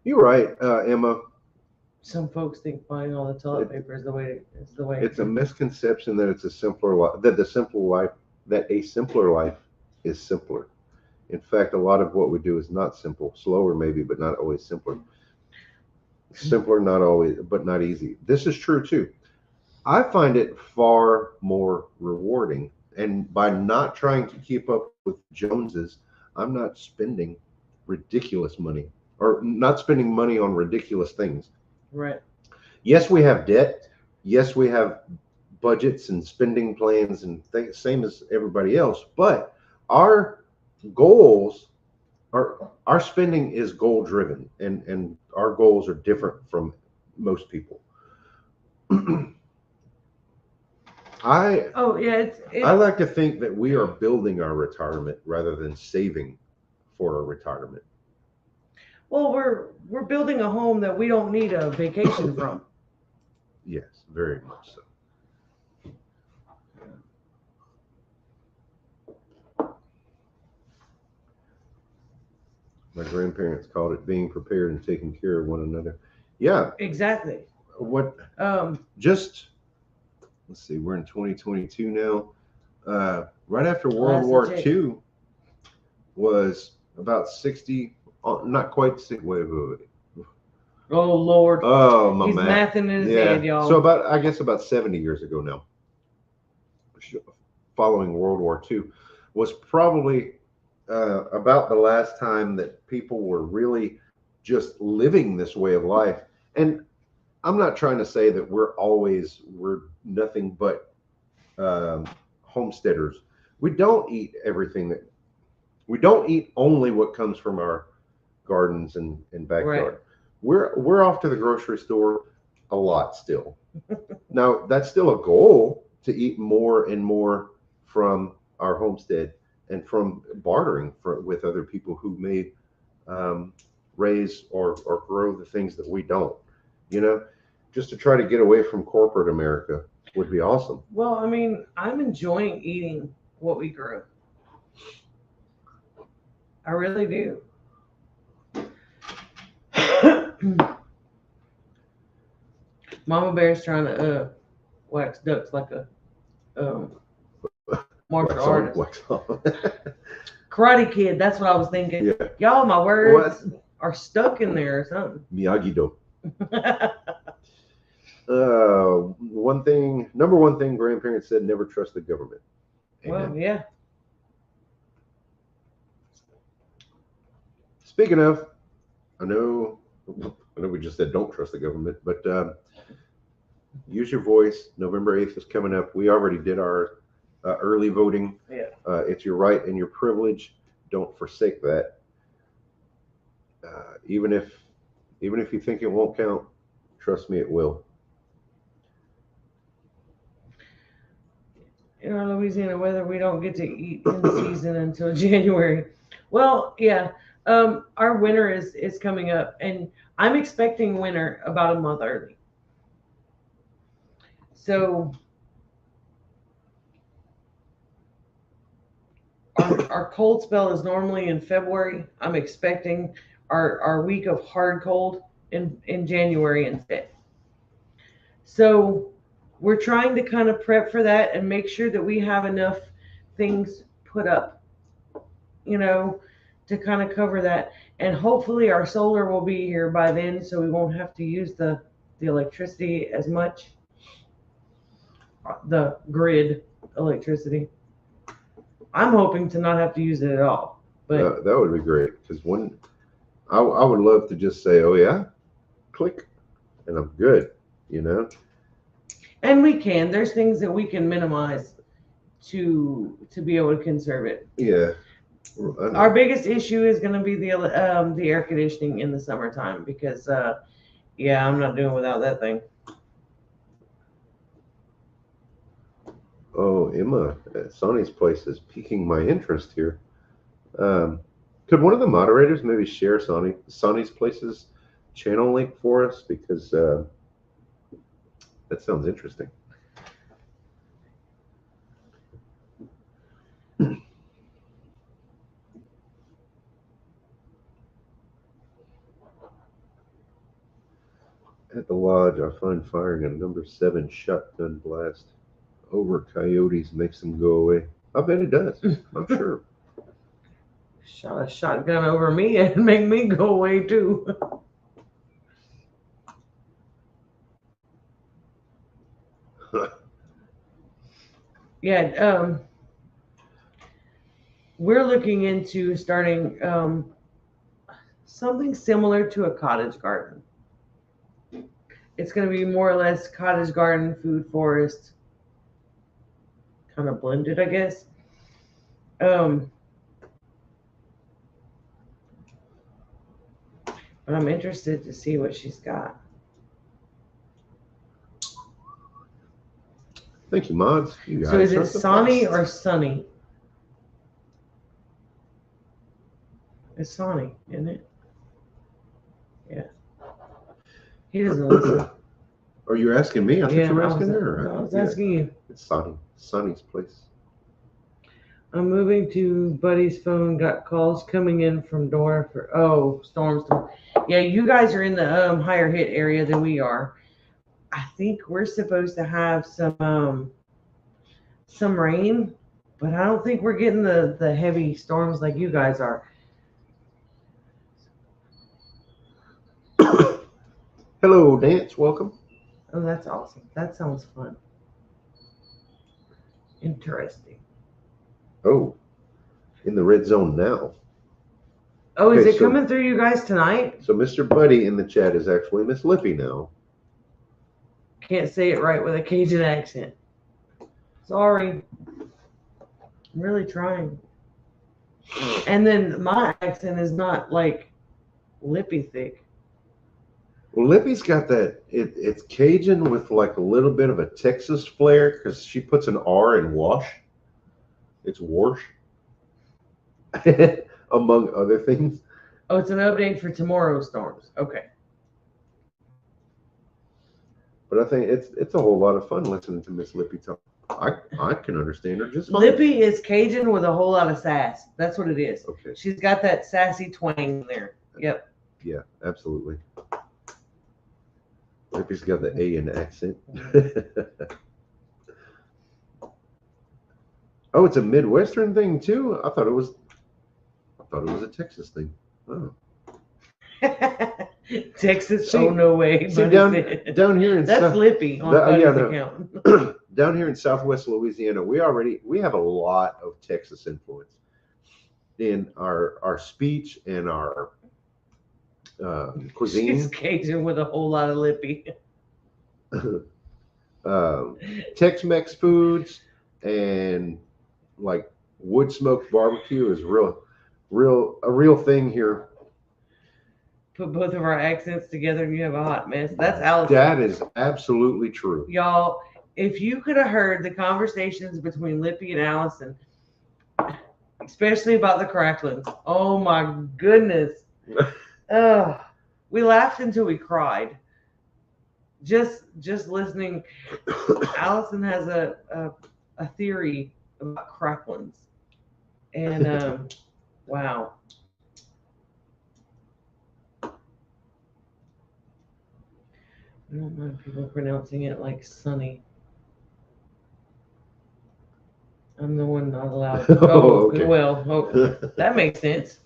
You're right, Emma. Some folks think buying all the toilet paper is the way. It's a misconception that it's a simpler life. That a simpler life is simpler. In fact, a lot of what we do is not simple. Slower, maybe, but not always simpler. Simpler, not always, but not easy. This is true too. I find it far more rewarding, and by not trying to keep up with Joneses, I'm not spending ridiculous money or not spending money on ridiculous things. Right. Yes, we have debt. Yes, we have budgets and spending plans and things, same as everybody else. But our goals, our spending is goal driven, and our goals are different from most people. I like to think that we are building our retirement rather than saving for a retirement. Well, we're building a home that we don't need a vacation from. Yes, very much so. My grandparents called it being prepared and taking care of one another. Yeah, exactly. What? Just let's see. We're in 2022 now. Right after World War II was about 60. Not quite 60. Wait. Oh Lord. Oh my He's math. mathing in his head, y'all. So I guess about 70 years ago now, following World War II, was probably about the last time that people were really just living this way of life. And I'm not trying to say that we're nothing but homesteaders. We don't eat we don't eat only what comes from our gardens and backyard. Right. We're off to the grocery store a lot still. Now that's still a goal to eat more and more from our homestead and from bartering with other people who may raise or grow the things that we don't. Just to try to get away from corporate America would be awesome. Well, I mean, I'm enjoying eating what we grow. I really do. Mama Bear's trying to wax ducks like a martial artist. Karate Kid, that's what I was thinking. Yeah. Y'all, my words are stuck in there or something. Miyagi-Do. Number one thing grandparents said, never trust the government. Amen. Well, yeah. Speaking of, I know I know we just said don't trust the government, but use your voice. November 8th is coming up. We already did our early voting. Yeah. It's your right and your privilege. Don't forsake that. Even if you think it won't count, trust me, it will. In our Louisiana weather, we don't get to eat in season until January. Well, yeah. Our winter is coming up, and I'm expecting winter about a month early. So our cold spell is normally in February. I'm expecting our week of hard cold in January instead. So we're trying to kind of prep for that and make sure that we have enough things put up, to kind of cover that. And hopefully our solar will be here by then, so we won't have to use the electricity as much, the grid electricity. I'm hoping to not have to use it at all. But that would be great, because I would love to just say, oh yeah, click, and I'm good, And we can. There's things that we can minimize to be able to conserve it. Yeah. Our biggest issue is going to be the air conditioning in the summertime because, I'm not doing without that thing. Oh, Emma at Sonny's place is piquing my interest here. Could one of the moderators maybe share Sonny's place's channel link for us? Because that sounds interesting. At the lodge, I find firing a number 7 shotgun blast over coyotes makes them go away. I bet it does. I'm sure. Shot a shotgun over me and make me go away too. Yeah, we're looking into starting something similar to a cottage garden. It's going to be more or less cottage garden, food forest, kind of blended, I guess. But I'm interested to see what she's got. Thank you, mods. You So is it Sonny or Sunny? It's Sonny, isn't it? Yeah. He doesn't listen. Are you asking me? I thought you were asking her. I was asking you. It's Sonny's place. I'm moving to Buddy's phone. Got calls coming in from Dora for storms. Yeah, you guys are in the higher hit area than we are. I think we're supposed to have some rain, but I don't think we're getting the heavy storms like you guys are. Hello, Dance. Welcome. Oh, that's awesome. That sounds fun. Interesting. Oh, in the red zone now. Oh, is it coming through you guys tonight? So Mr. Buddy in the chat is actually Miss Lippy now. Can't say it right with a Cajun accent. Sorry. I'm really trying. And then my accent is not like lippy thick. Well, Lippy's got that. It's Cajun with like a little bit of a Texas flair because she puts an R in wash. It's wash, among other things. Oh, it's an update for tomorrow's storms. Okay. But I think it's a whole lot of fun listening to Miss Lippy talk. I can understand her just fine. Lippy is Cajun with a whole lot of sass. That's what it is. Okay. She's got that sassy twang there. Yep. Yeah, absolutely. Lippy's got the A in accent. Oh, it's a Midwestern thing too. I thought it was a Texas thing. Oh. Texas? Oh no way! See, down here in that's Lippy on Buddy's account. Down here in Southwest Louisiana, we have a lot of Texas influence in our speech and our She's cuisine. Cajun with a whole lot of lippy. Tex-Mex foods and like wood smoked barbecue is a real thing here. Put both of our accents together and you have a hot mess. That's Allison. That is absolutely true. Y'all, if you could have heard the conversations between Lippy and Allison, especially about the cracklings, oh my goodness. We laughed until we cried. Just listening. Allison has a theory about cracklings. And wow. I don't mind people pronouncing it like Sunny. I'm the one not allowed. Okay. That makes sense.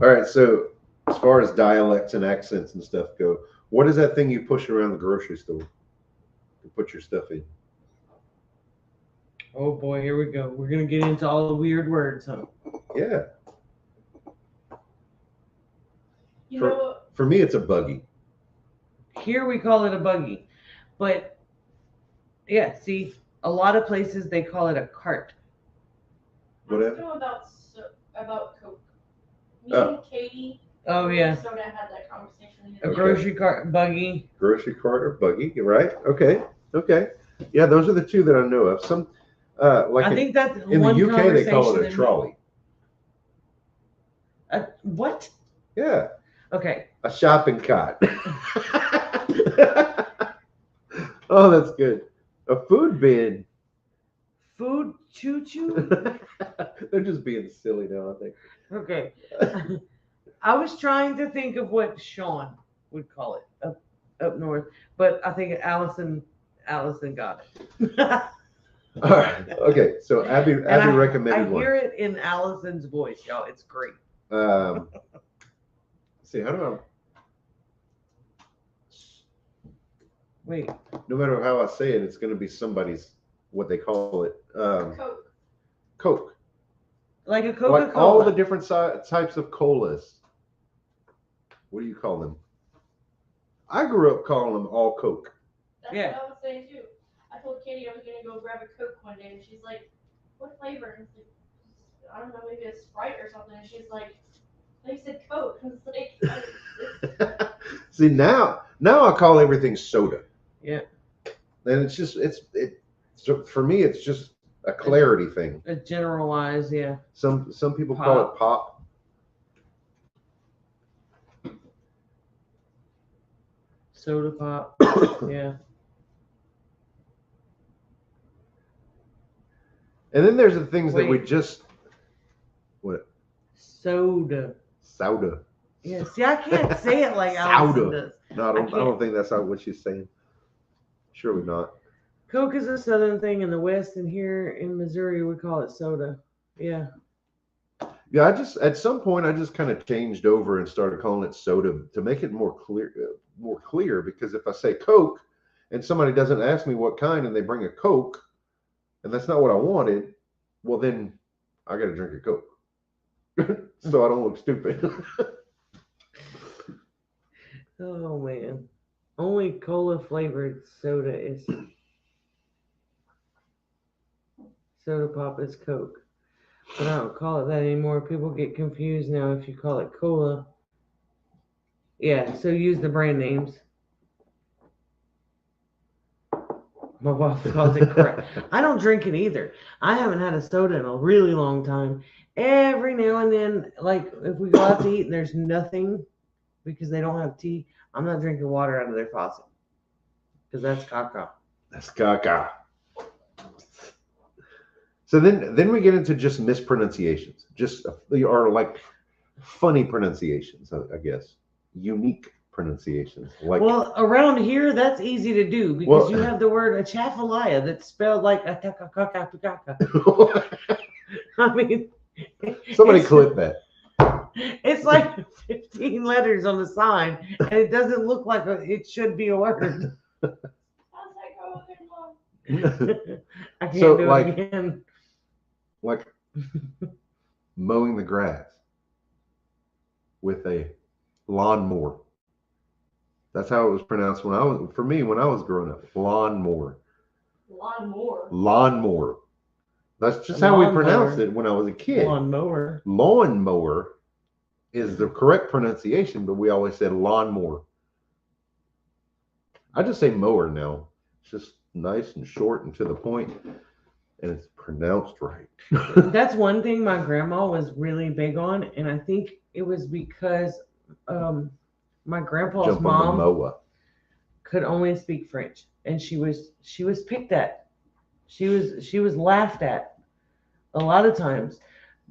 All right, so as far as dialects and accents and stuff go, what is that thing you push around the grocery store to put your stuff in? Oh boy, here we go. We're gonna get into all the weird words, huh? Yeah. You For me, it's a buggy. Here we call it a buggy, but yeah, see, a lot of places they call it a cart. let's know about Coke. Me and Katie. Oh yeah. Soda had that conversation. A grocery cart, buggy. Grocery cart or buggy, right? Okay. Yeah, those are the two that I know of. Some, like I think that's in the one UK, they call it a conversation trolley. What? Yeah, Okay. a shopping cart. Oh, that's good. A food bin. Food choo-choo? They're just being silly now, I think. Okay. I was trying to think of what Sean would call it up north, but I think Allison got it. All right. Okay. So Abby recommended I one. hear it in Allison's voice, y'all. It's great. See, how do I? Wait. No matter how I say it, it's going to be somebody's what they call it. Coke. Coke. Like a Coca-Cola. Like all the different types of colas. What do you call them? I grew up calling them all Coke. That's Yeah. what I was saying too. I told Katie I was gonna go grab a Coke one day, and she's like, "What flavor?" And I was like, "I don't know, maybe a Sprite or something." And she's like, "They said Coke." And it's like, See, now I call everything soda. Yeah. And it's just so for me it's just a clarity thing. A generalized, yeah. Some people call it pop. Soda pop. Yeah. And then there's the things that we Wait. just what? Soda. Soda. Yeah. See, I can't say it like Allison does. No, I don't think that's what she's saying. Surely not. Coke is a southern thing in the West, and here in Missouri we call it soda. Yeah. Yeah, at some point I just kind of changed over and started calling it soda to make it more clear. Because if I say Coke and somebody doesn't ask me what kind and they bring a Coke and that's not what I wanted, well then I got to drink a Coke so I don't look stupid. Oh man, only cola flavored soda is soda pop is Coke. But I don't call it that anymore. People get confused now if you call it cola. Yeah, so use the brand names. My boss calls it crap. I don't drink it either. I haven't had a soda in a really long time. Every now and then, like if we go out to eat and there's nothing because they don't have tea, I'm not drinking water out of their faucet because that's caca. That's caca. So then we get into just mispronunciations, or like funny pronunciations, I guess, unique pronunciations. Like, well, around here that's easy to do because you have the word Atchafalaya that's spelled like Atchafalaya. I mean, somebody clip that. It's like 15 letters on the sign, and it doesn't look like it should be a word. how's that going? I can't So, do like- it again. Like mowing the grass with a Lawnmower. That's how it was pronounced when I was growing up. Lawnmower. Lawnmower. Lawnmower. That's just how we pronounced it when I was a kid. Lawnmower. Lawnmower is the correct pronunciation, but we always said lawnmower. I just say mower now. It's just nice and short and to the point, and it's pronounced right. That's one thing my grandma was really big on, and I think it was because my grandpa's Jump on the mom mower. could only speak French, and she was picked at. She was laughed at a lot of times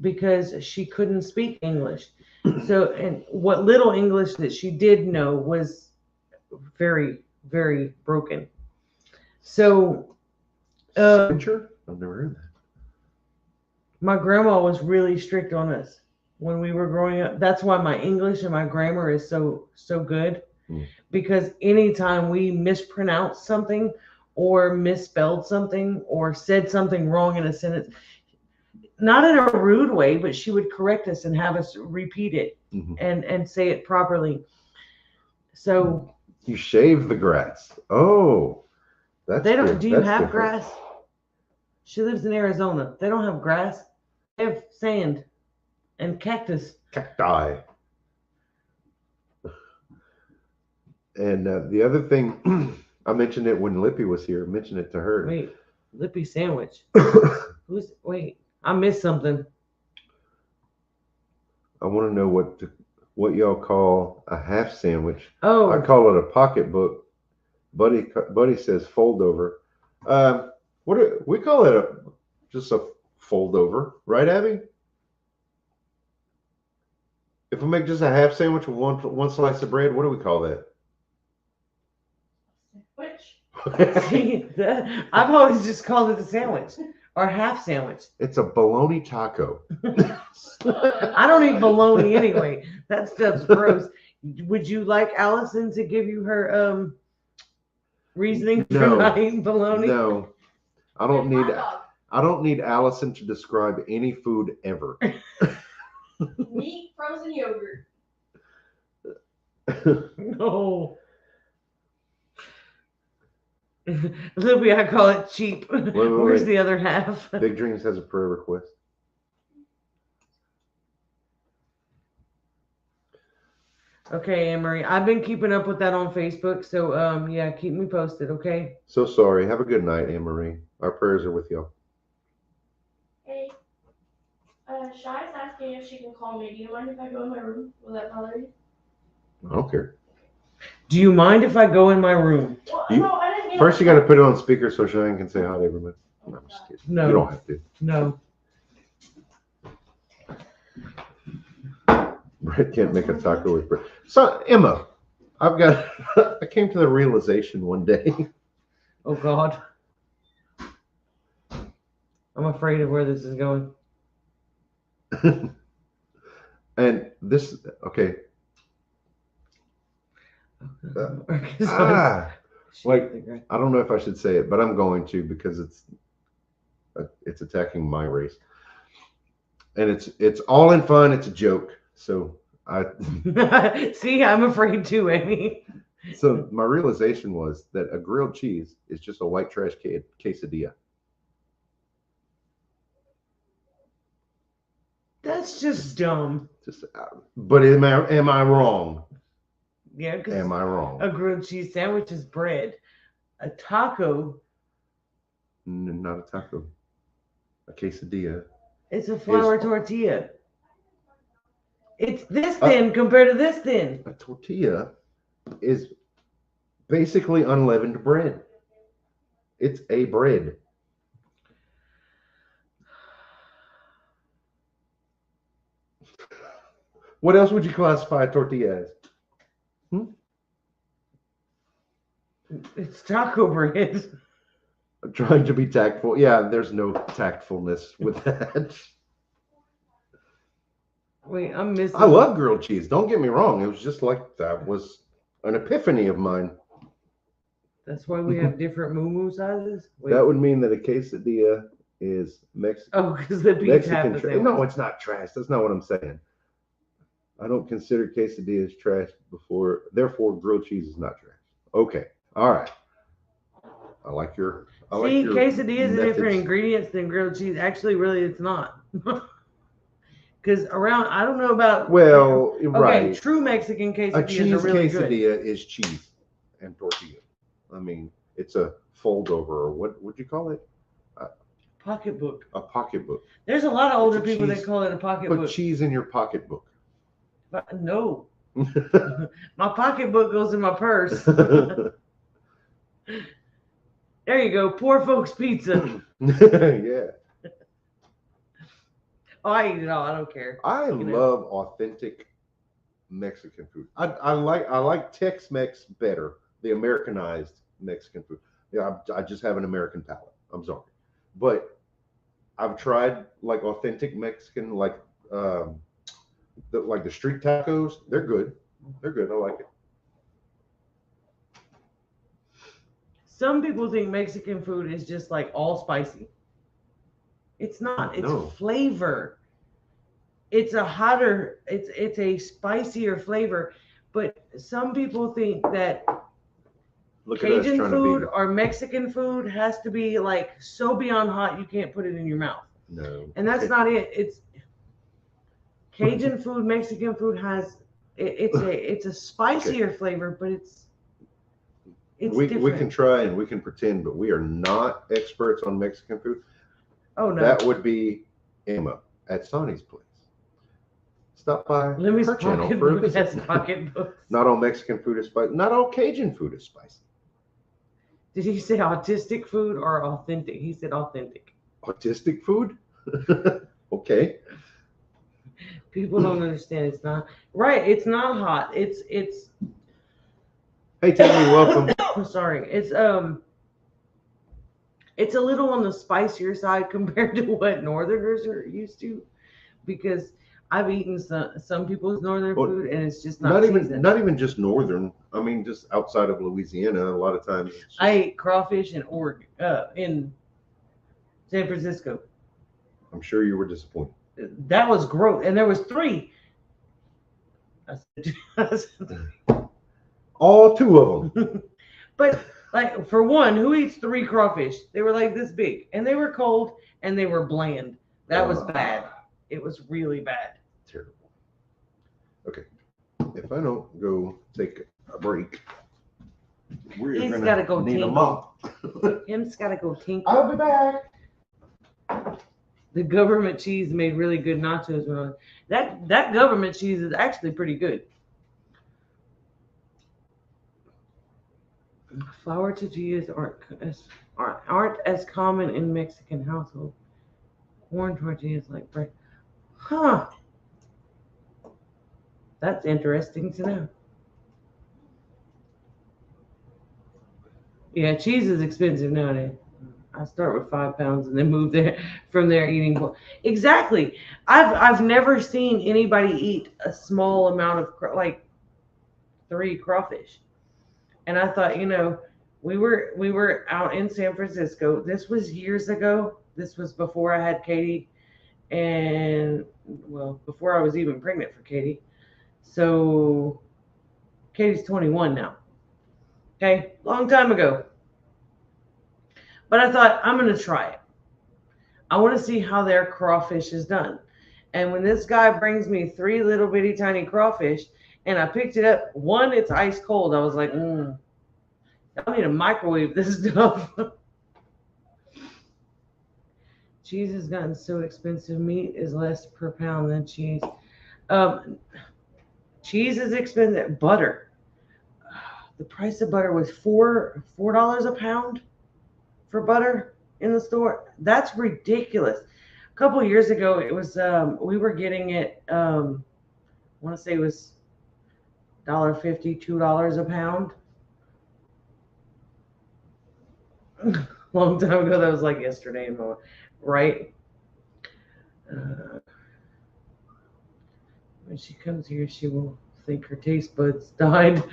because she couldn't speak English. So, and what little English that she did know was very, very broken. So, Switcher? I've never heard that. my grandma was really strict on us when we were growing up. That's why my English and my grammar is so good. Because anytime we mispronounced something or misspelled something or said something wrong in a sentence, not in a rude way, but she would correct us and have us repeat it and say it properly. So you shave the grass. Oh, that's they don't. good. Do you That's have different. grass? She lives in Arizona. They don't have grass. They have sand and cactus. Cacti. And the other thing, I mentioned it when Lippy was here. I mentioned it to her. Wait, Lippy sandwich. Wait, I missed something. I want to know what y'all call a half sandwich. Oh, I call it a pocketbook. Buddy says fold over. We call it just a fold over, right, Abby? If we make just a half sandwich with one slice of bread, what do we call that? Which? see, I've always just called it a sandwich or half sandwich. It's a bologna taco. I don't eat bologna anyway. That stuff's gross. Would you like Allison to give you her reasoning for No. not eating bologna? No, I don't need Allison to describe any food ever. Meat, frozen yogurt. No. Libby, I call it cheap. Where's the other half? Big Dreams has a prayer request. Okay, Anne-Marie. I've been keeping up with that on Facebook, so yeah, keep me posted, okay? So sorry. Have a good night, Anne-Marie. Our prayers are with y'all. Hey, Shai's asking if she can call me. Do you mind if I go in my room? Will that bother you? I don't care. Do you mind if I go in my room? Well, You- no, I didn't mean First, you got to put it on speaker so Cheyenne can say hi to everybody. No, I'm just kidding. No. You don't have to. No. Brett can't make a taco with bread. So, Emma, I came to the realization one day. Oh, God. I'm afraid of where this is going. And this, okay. Like, I don't know if I should say it, but I'm going to because it's attacking my race. And it's all in fun. It's a joke. So See, I'm afraid too, Amy. So my realization was that a grilled cheese is just a white trash quesadilla. That's just dumb. But am I wrong? Yeah, because Am I wrong? a grilled cheese sandwich is bread. A taco, Not a taco. A quesadilla. it's a flour tortilla. It's this thin compared to this thin. A tortilla is basically unleavened bread. It's a bread. What else would you classify a tortilla as? It's taco bread. I'm trying to be tactful. Yeah, there's no tactfulness with that. Wait, I'm missing. I love grilled cheese. Don't get me wrong. It was just like that was an epiphany of mine. That's why we have different moo sizes. Wait. That would mean that a quesadilla is Mexican. Oh, because the beef half Mexican the trash. same. No, it's not trash. That's not what I'm saying. I don't consider quesadillas trash before, therefore grilled cheese is not trash. Okay. All right. I like your quesadilla is a different methods. ingredients than grilled cheese. Actually, really, it's not. Because around, I don't know about. Well, Okay, right. true Mexican A quesadillas cheese are really good. quesadilla is cheese and tortilla. I mean, it's a fold over, or what would you call it? Pocketbook. A pocketbook. There's a lot of older It's a people that cheese- call it a Put pocketbook. cheese in your pocketbook. But no, my pocketbook goes in my purse. There you go, poor folks pizza. Yeah. Oh, I eat it all. I don't care. I You know. love authentic Mexican food. I like Tex-Mex better, the Americanized Mexican food. Yeah, I just have an American palate. I'm sorry, but I've tried like authentic Mexican, like the street tacos. They're good. They're good. I like it. Some people think Mexican food is just like all spicy. It's not. It's No. flavor. It's a hotter. It's a spicier flavor. But some people think that Look at us Cajun trying food to be. or Mexican food has to be like so beyond hot you can't put it in your mouth. No. And that's not it. It's Cajun food, Mexican food has it's a spicier flavor, but it's we different. can try and we can pretend, but we are not experts on Mexican food. Oh no. That would be Emma at Sonny's place. Stop by Limmy's her channel for a pocketbook visit. has pocketbooks. Not all Mexican food is spicy. Not all Cajun food is spicy. Did he say autistic food or authentic? He said authentic. Autistic food? Okay. People don't understand. It's not right. It's not hot. It's Hey, Tammy, welcome. sorry. It's a little on the spicier side compared to what Northerners are used to, because I've eaten some people's Northern food and it's just not seasoned. Not even just Northern. I mean, just outside of Louisiana, a lot of times. It's just, I ate crawfish in Oregon, in San Francisco. I'm sure you were disappointed. That was gross, and there was 3. All 2 of them. But like for one, who eats 3 crawfish? They were like this big, and they were cold, and they were bland. That was bad. It was really bad. Terrible. Okay. If I don't go take a break, we're He's gonna gotta go need a tinkle. mop. Him's got to go tinkle. I'll be back. The government cheese made really good nachos. When that government cheese is actually pretty good. Flour tortillas aren't as common in Mexican household. Corn tortillas like bread. Huh. That's interesting to know. Yeah, cheese is expensive nowadays. I start with 5 pounds and then move from there eating more. Exactly. I've never seen anybody eat a small amount of like 3 crawfish. And I thought, we were out in San Francisco. This was years ago. This was before I had Katie, and well, before I was even pregnant for Katie. So Katie's 21 now. Okay, long time ago. But I thought, I'm going to try it. I want to see how their crawfish is done. And when this guy brings me 3 little bitty tiny crawfish, and I picked it up, one, it's ice cold. I was like, I need to microwave this stuff. Cheese has gotten so expensive. Meat is less per pound than cheese. Cheese is expensive. Butter. The price of butter was $4 a pound for butter in the store. That's ridiculous. A couple of years ago, it was we were getting it. I want to say it was $1.50, $2 a pound. Long time ago, that was like yesterday and more, right? When she comes here, she will think her taste buds died.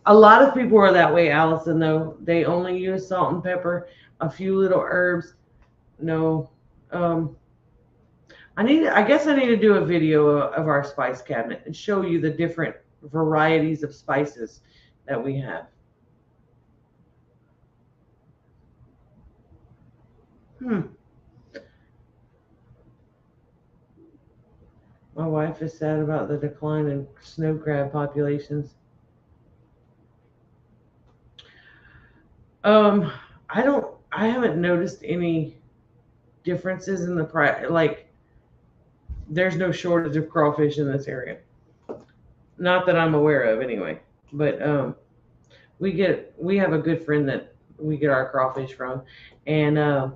A lot of people are that way, Allison, though. They only use salt and pepper, a few little herbs. No. I guess I need to do a video of our spice cabinet and show you the different varieties of spices that we have. My wife is sad about the decline in snow crab populations. I haven't noticed any differences in the price. Like, there's no shortage of crawfish in this area. Not that I'm aware of, anyway. But we have a good friend that we get our crawfish from, and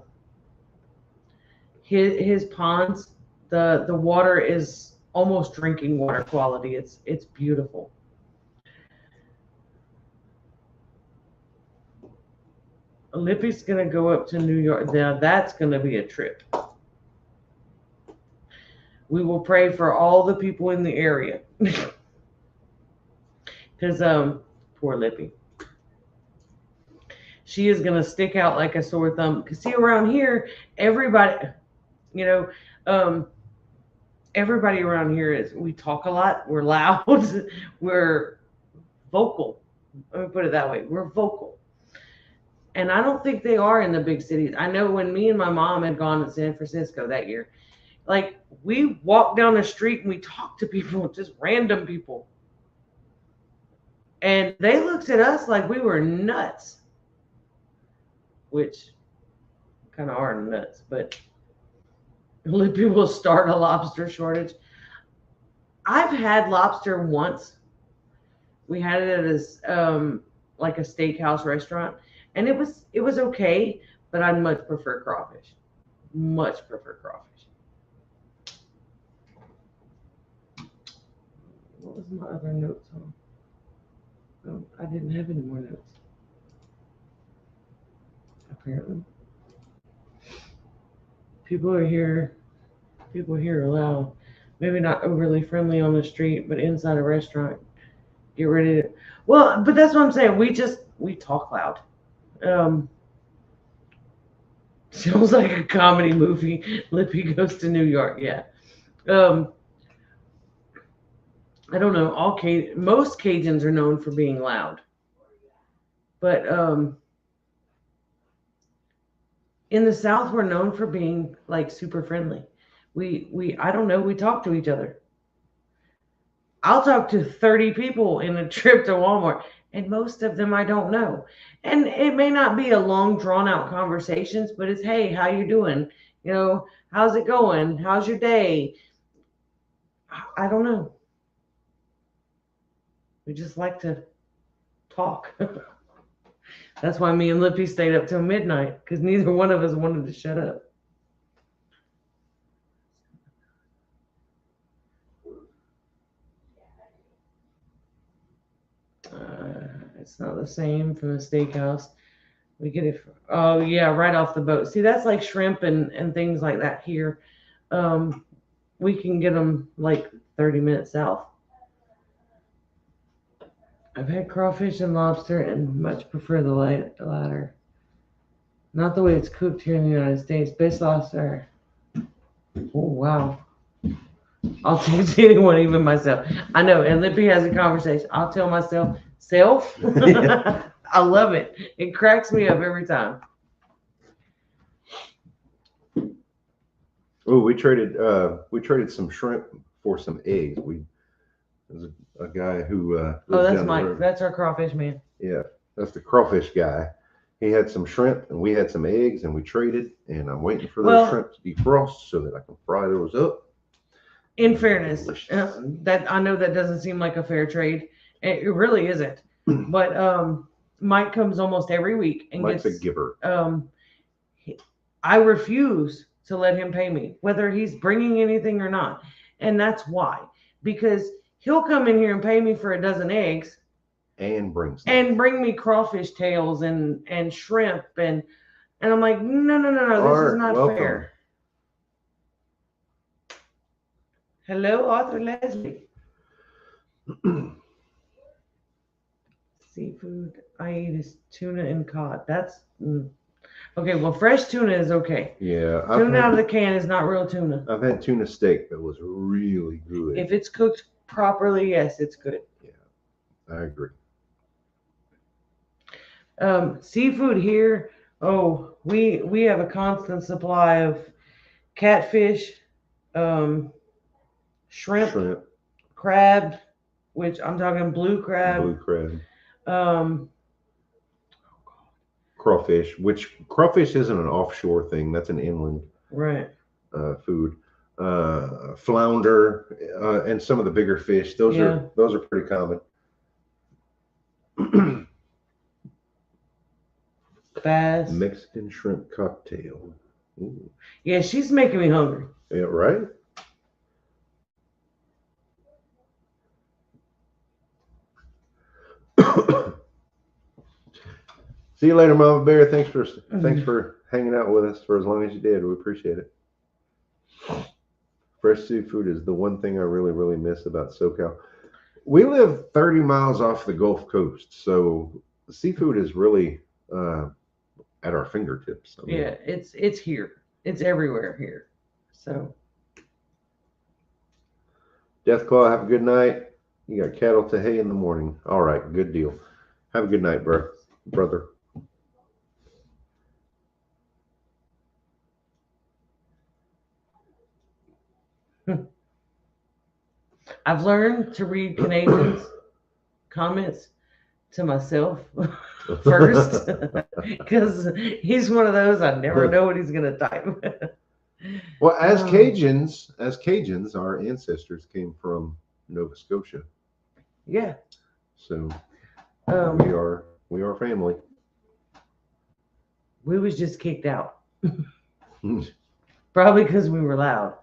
his ponds, the water is almost drinking water quality. It's beautiful. Lippy's gonna go up to New York. Now that's gonna be a trip. We will pray for all the people in the area. Because poor Lippy. She is gonna stick out like a sore thumb. Because see, around here, everybody, everybody around here we talk a lot, we're loud, we're vocal. Let me put it that way. We're vocal. And I don't think they are in the big cities. I know when me and my mom had gone to San Francisco that year, like, we walked down the street and we talked to people, just random people. And they looked at us like we were nuts. Which kind of are nuts, but Lippy will start a lobster shortage. I've had lobster once. We had it at like a steakhouse restaurant. And it was okay, but I much prefer crawfish. Much prefer crawfish. What was my other notes on? Oh, I didn't have any more notes. Apparently. People here are loud. Maybe not overly friendly on the street, but inside a restaurant, get ready to. Well, but that's what I'm saying. We talk loud. Sounds like a comedy movie. Lippy goes to New York. Yeah. I don't know. Most Cajuns are known for being loud, but in the South, we're known for being like super friendly. I don't know. We talk to each other. I'll talk to 30 people in a trip to Walmart, and most of them I don't know. And it may not be a long, drawn out conversations, but it's, hey, how you doing? How's it going? How's your day? I don't know. We just like to talk. That's why me and Lippy stayed up till midnight, because neither one of us wanted to shut up. It's not the same from a steakhouse. We get it. Oh yeah, right off the boat. See, that's like shrimp and things like that here. We can get them like 30 minutes south. I've had crawfish and lobster and much prefer the latter. Not the way it's cooked here in the United States. Best lobster. Oh wow. I'll teach anyone, even myself. I know, and Lippy has a conversation. I'll tell myself, self. I love it. It cracks me up every time. Oh, we traded some shrimp for some eggs. There's a guy who that's Mike. That's our crawfish man. Yeah, that's the crawfish guy. He had some shrimp and we had some eggs, and we traded. And I'm waiting for those shrimp to defrost so that I can fry those up. In fairness, that I know that doesn't seem like a fair trade. It really isn't. But Mike comes almost every week and Mike's a giver. I refuse to let him pay me, whether he's bringing anything or not, and that's why. Because he'll come in here and pay me for a dozen eggs, and bring me crawfish tails and shrimp, and I'm like, no, this is not fair. Hello, Arthur Leslie. Seafood I eat is tuna and cod. Okay, well, fresh tuna is okay. Yeah, Tuna out of the can is not real tuna. I've had tuna steak that was really good. If it's cooked properly, yes, it's good. Yeah, I agree. Seafood here. Oh, we have a constant supply of catfish, shrimp, crab, which I'm talking blue crab. Blue crab. Um, Crawfish, which crawfish isn't an offshore thing. That's an inland right. Food. Flounder, and some of the bigger fish. Those are pretty common. Bass. Mexican shrimp cocktail. Ooh. Yeah, she's making me hungry. Yeah, right? See you later, Mama Bear. Thanks for hanging out with us for as long as you did. We appreciate it. Fresh seafood is the one thing I really, really miss about SoCal. We live 30 miles off the Gulf Coast, so seafood is really at our fingertips. I mean, yeah, it's here. It's everywhere here. So, Deathclaw, have a good night. You got cattle to hay in the morning. All right, good deal. Have a good night, brother. I've learned to read Canadians' comments to myself first because he's one of those I never know what he's gonna type. Well, as Cajuns, our ancestors came from Nova Scotia. Yeah. So we are family. We was just kicked out. Probably because we were loud.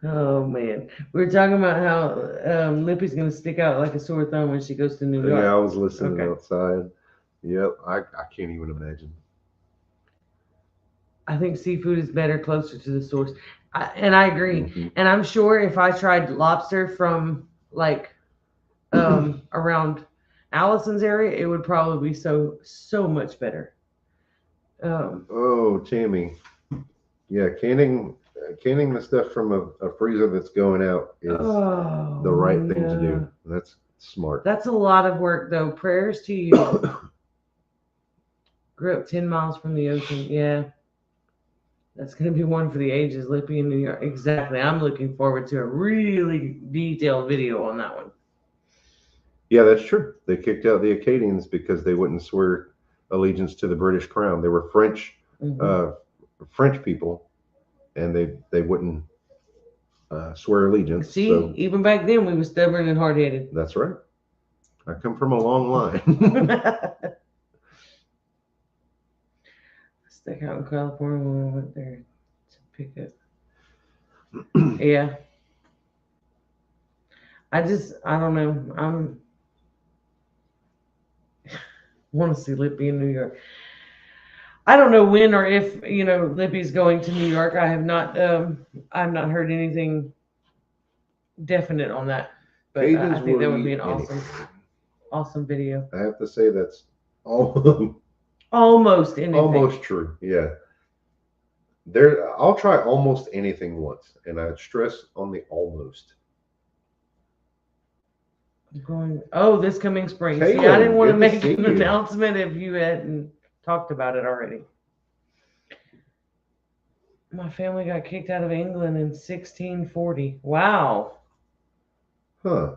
Oh man, we were talking about how Lippy's gonna stick out like a sore thumb when she goes to New York. Yeah, I was listening outside. Yep, I can't even imagine. I think seafood is better closer to the source, and I agree. Mm-hmm. And I'm sure if I tried lobster from like around Allison's area, it would probably be so much better. Oh, Tammy, yeah, canning the stuff from a freezer that's going out is the right thing to do. That's smart. That's a lot of work, though. Prayers to you. Grew up 10 miles from the ocean. Yeah. That's going to be one for the ages, Lippy in New York. Exactly. I'm looking forward to a really detailed video on that one. Yeah, that's true. They kicked out the Acadians because they wouldn't swear allegiance to the British crown. They were French people, and they wouldn't swear allegiance. See, so. Even back then, we were stubborn and hard-headed. That's right. I come from a long line. Stuck out in California when we went there to pick up. Yeah. I don't know. Want to see Lippy in New York. I don't know when or if Lippy's going to New York. I have not I've not heard anything definite on that. But I think that would be an awesome video. I have to say that's almost anything. Almost true. Yeah. I'll try almost anything once, and I stress on the almost. This coming spring. See, I didn't want to make an announcement if you hadn't talked about it already. My family got kicked out of England in 1640. Wow. Huh.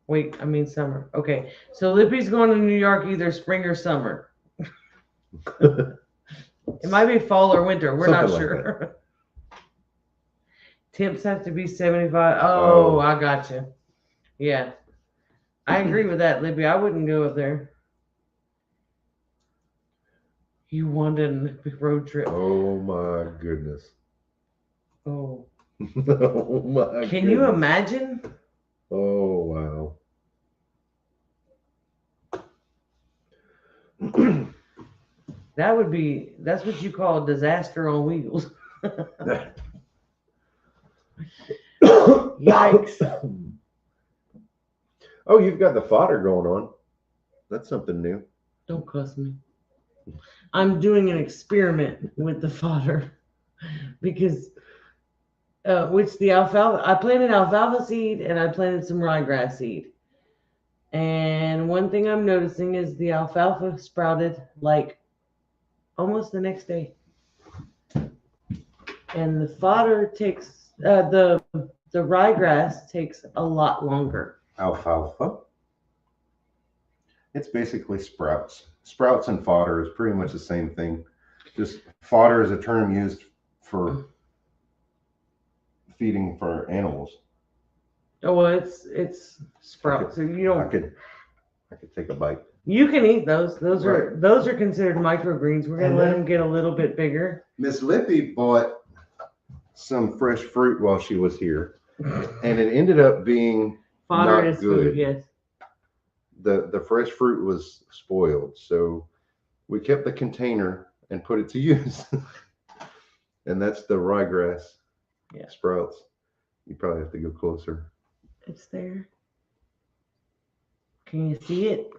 Wait, I mean summer. Okay. So Lippy's going to New York either spring or summer. It might be fall or winter. We're not sure. Temps have to be 75. Oh, I got you. Yeah. I agree with that, Libby. I wouldn't go up there. You wanted a road trip. Oh my goodness. Oh. Oh my Can you imagine? Oh wow. That's what you call a disaster on wheels. Yikes. Oh, you've got the fodder going on. That's something new. Don't cuss me. I'm doing an experiment with the fodder because which the alfalfa, I planted alfalfa seed and I planted some ryegrass seed. And one thing I'm noticing is the alfalfa sprouted like almost the next day. And the fodder takes, the ryegrass takes a lot longer. Alfalfa. It's basically sprouts. Sprouts and fodder is pretty much the same thing. Just fodder is a term used for feeding for animals. Oh well, it's sprouts. So you I don't. could take a bite. You can eat those. Those Right. are considered microgreens. We're gonna And let then- them get a little bit bigger. Miss Lippy bought some fresh fruit while she was here, and it ended up being Fodder not is good. food, yes. The fresh fruit was spoiled, so we kept the container and put it to use. And that's the ryegrass sprouts. You probably have to go closer. It's there. Can you see it?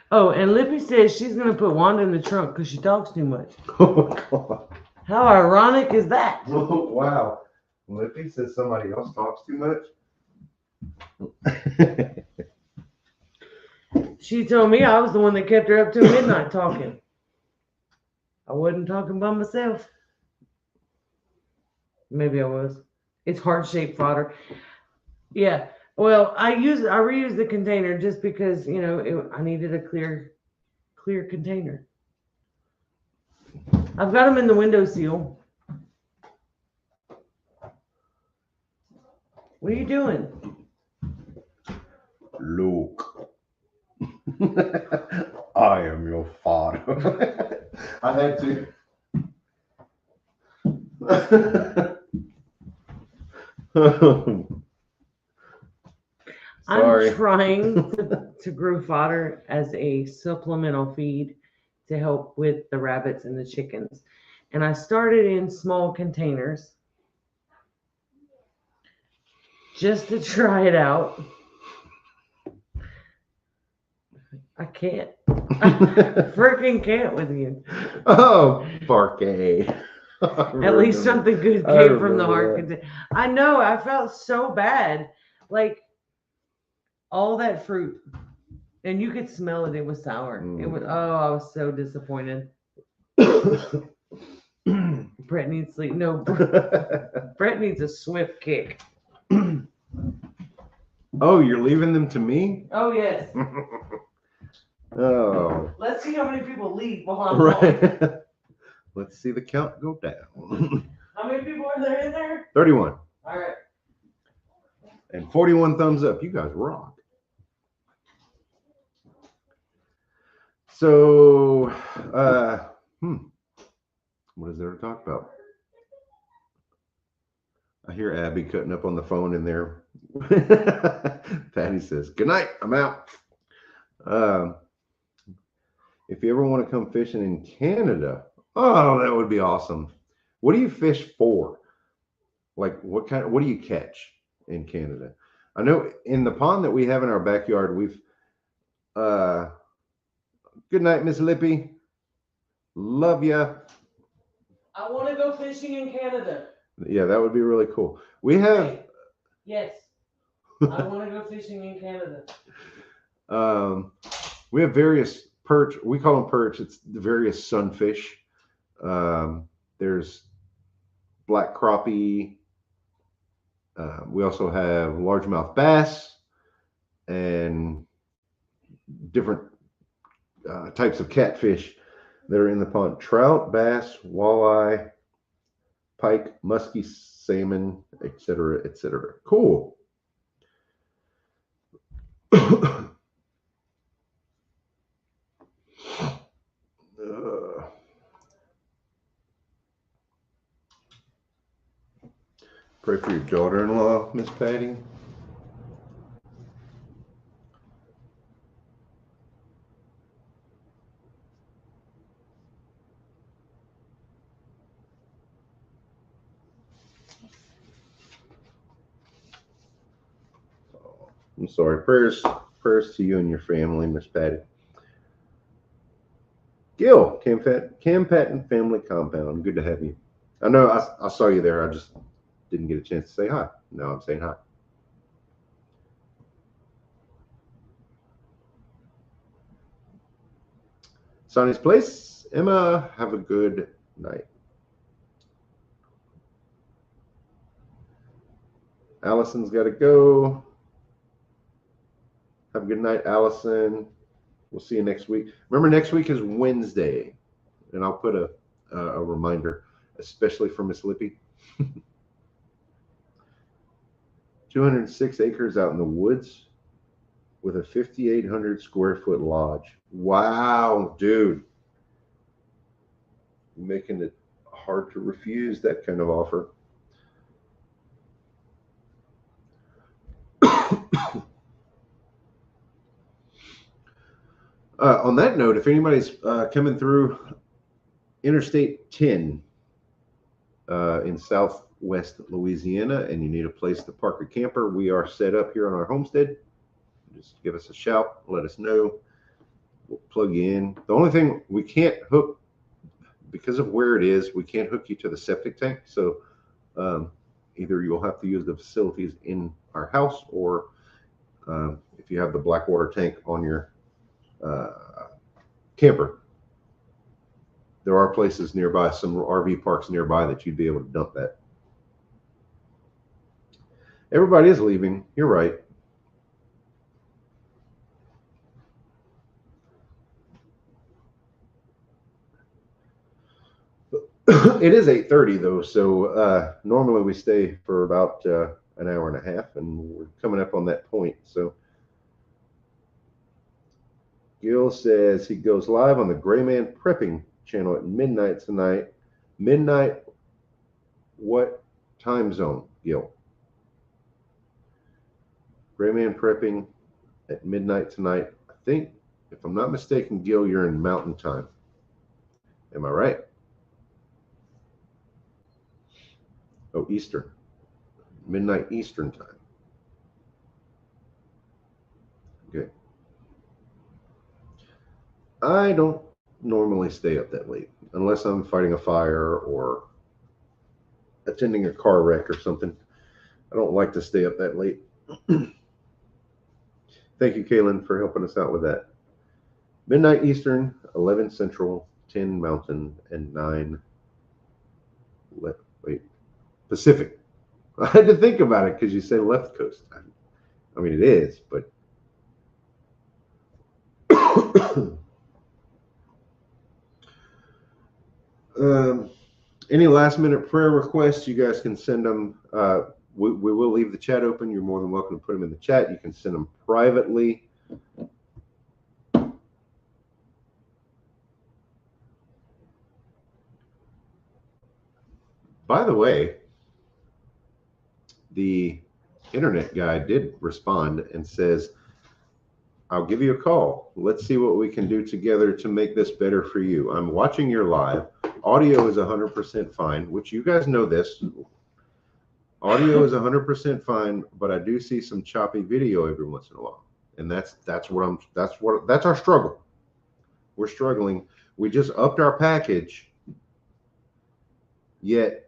Oh, and Lippy says she's gonna put Wanda in the trunk because she talks too much. Oh God! How ironic is that? Oh wow! Lippy says somebody else talks too much. She told me I was the one that kept her up till midnight talking. I wasn't talking by myself. Maybe I was. It's heart-shaped fodder. Yeah. Well, I reuse the container just because I needed a clear container. I've got them in the windowsill. What are you doing? Look, I am your father. I had to. Sorry. I'm trying to grow fodder as a supplemental feed to help with the rabbits and the chickens. And I started in small containers just to try it out. I can't. I freaking can't with you. Oh, Parquet. At least something good I came from the heart remember container. I know. I felt so bad. Like all that fruit. And you could smell it. It was sour. It was. Oh, I was so disappointed. Brett needs sleep. No, Brett needs a swift kick. Oh, you're leaving them to me? Oh yes. Oh. Let's see how many people leave while I'm gone. Right. Let's see the count go down. How many people are there in there? 31. All right. And 41 thumbs up. You guys rock. So, what is there to talk about? I hear Abby cutting up on the phone in there. Patty says, "Good night. I'm out." If you ever want to come fishing in Canada, oh, that would be awesome. What do you fish for? Like, what do you catch in Canada? I know in the pond that we have in our backyard, we've, good night, Miss Lippy. Love ya. I want to go fishing in Canada. Yeah, that would be really cool. We have, Hey, yes. I want to go fishing in Canada. we have various perch. We call them perch. It's the various sunfish. There's black crappie. We also have largemouth bass and different types of catfish that are in the pond. Trout, bass, walleye, pike, musky salmon, etc., etc. Cool. Pray for your daughter-in-law, Miss Patty. I'm sorry. Prayers to you and your family, Miss Patty. Gil, Cam Patton Family Compound. Good to have you. I know I saw you there. I just didn't get a chance to say hi. Now I'm saying hi. Sonny's Place. Emma, have a good night. Allison's got to go. Have a good night, Allison. We'll see you next week. Remember, next week is Wednesday, and I'll put a reminder, especially for Miss Lippy. 206 acres out in the woods with a 5,800 square foot lodge. Wow, dude. Making it hard to refuse that kind of offer. On that note, if anybody's coming through Interstate 10 in southwest Louisiana and you need a place to park a camper, we are set up here on our homestead. Just give us a shout, let us know. We'll plug you in. The only thing we can't hook, because of where it is, we can't hook you to the septic tank. So either you'll have to use the facilities in our house, or if you have the black water tank on your camper, there are places nearby, some RV parks nearby, that you'd be able to dump that. Everybody is leaving. You're right. It is 8:30 though, so normally we stay for about an hour and a half, and we're coming up on that point. So Gil says he goes live on the Gray Man Prepping channel at midnight tonight. Midnight, what time zone, Gil? Gray Man Prepping at midnight tonight. I think, if I'm not mistaken, Gil, you're in Mountain Time. Am I right? Oh, Eastern. Midnight Eastern time. Okay. I don't normally stay up that late unless I'm fighting a fire or attending a car wreck or something. I don't like to stay up that late. Thank you, Kaylin, for helping us out with that. Midnight Eastern, 11 Central, 10 Mountain, and 9 Pacific. I had to think about it because you said left coast. I mean, it is, but any last minute prayer requests, you guys can send them. We will leave the chat open. You're more than welcome to put them in the chat. You can send them privately. By the way, the internet guy did respond and says, I'll give you a call. Let's see what we can do together to make this better for you. I'm watching your live. Audio is 100% fine, which you guys know this. Audio is 100% fine, but I do see some choppy video every once in a while. And that's our struggle. We're struggling. We just upped our package, yet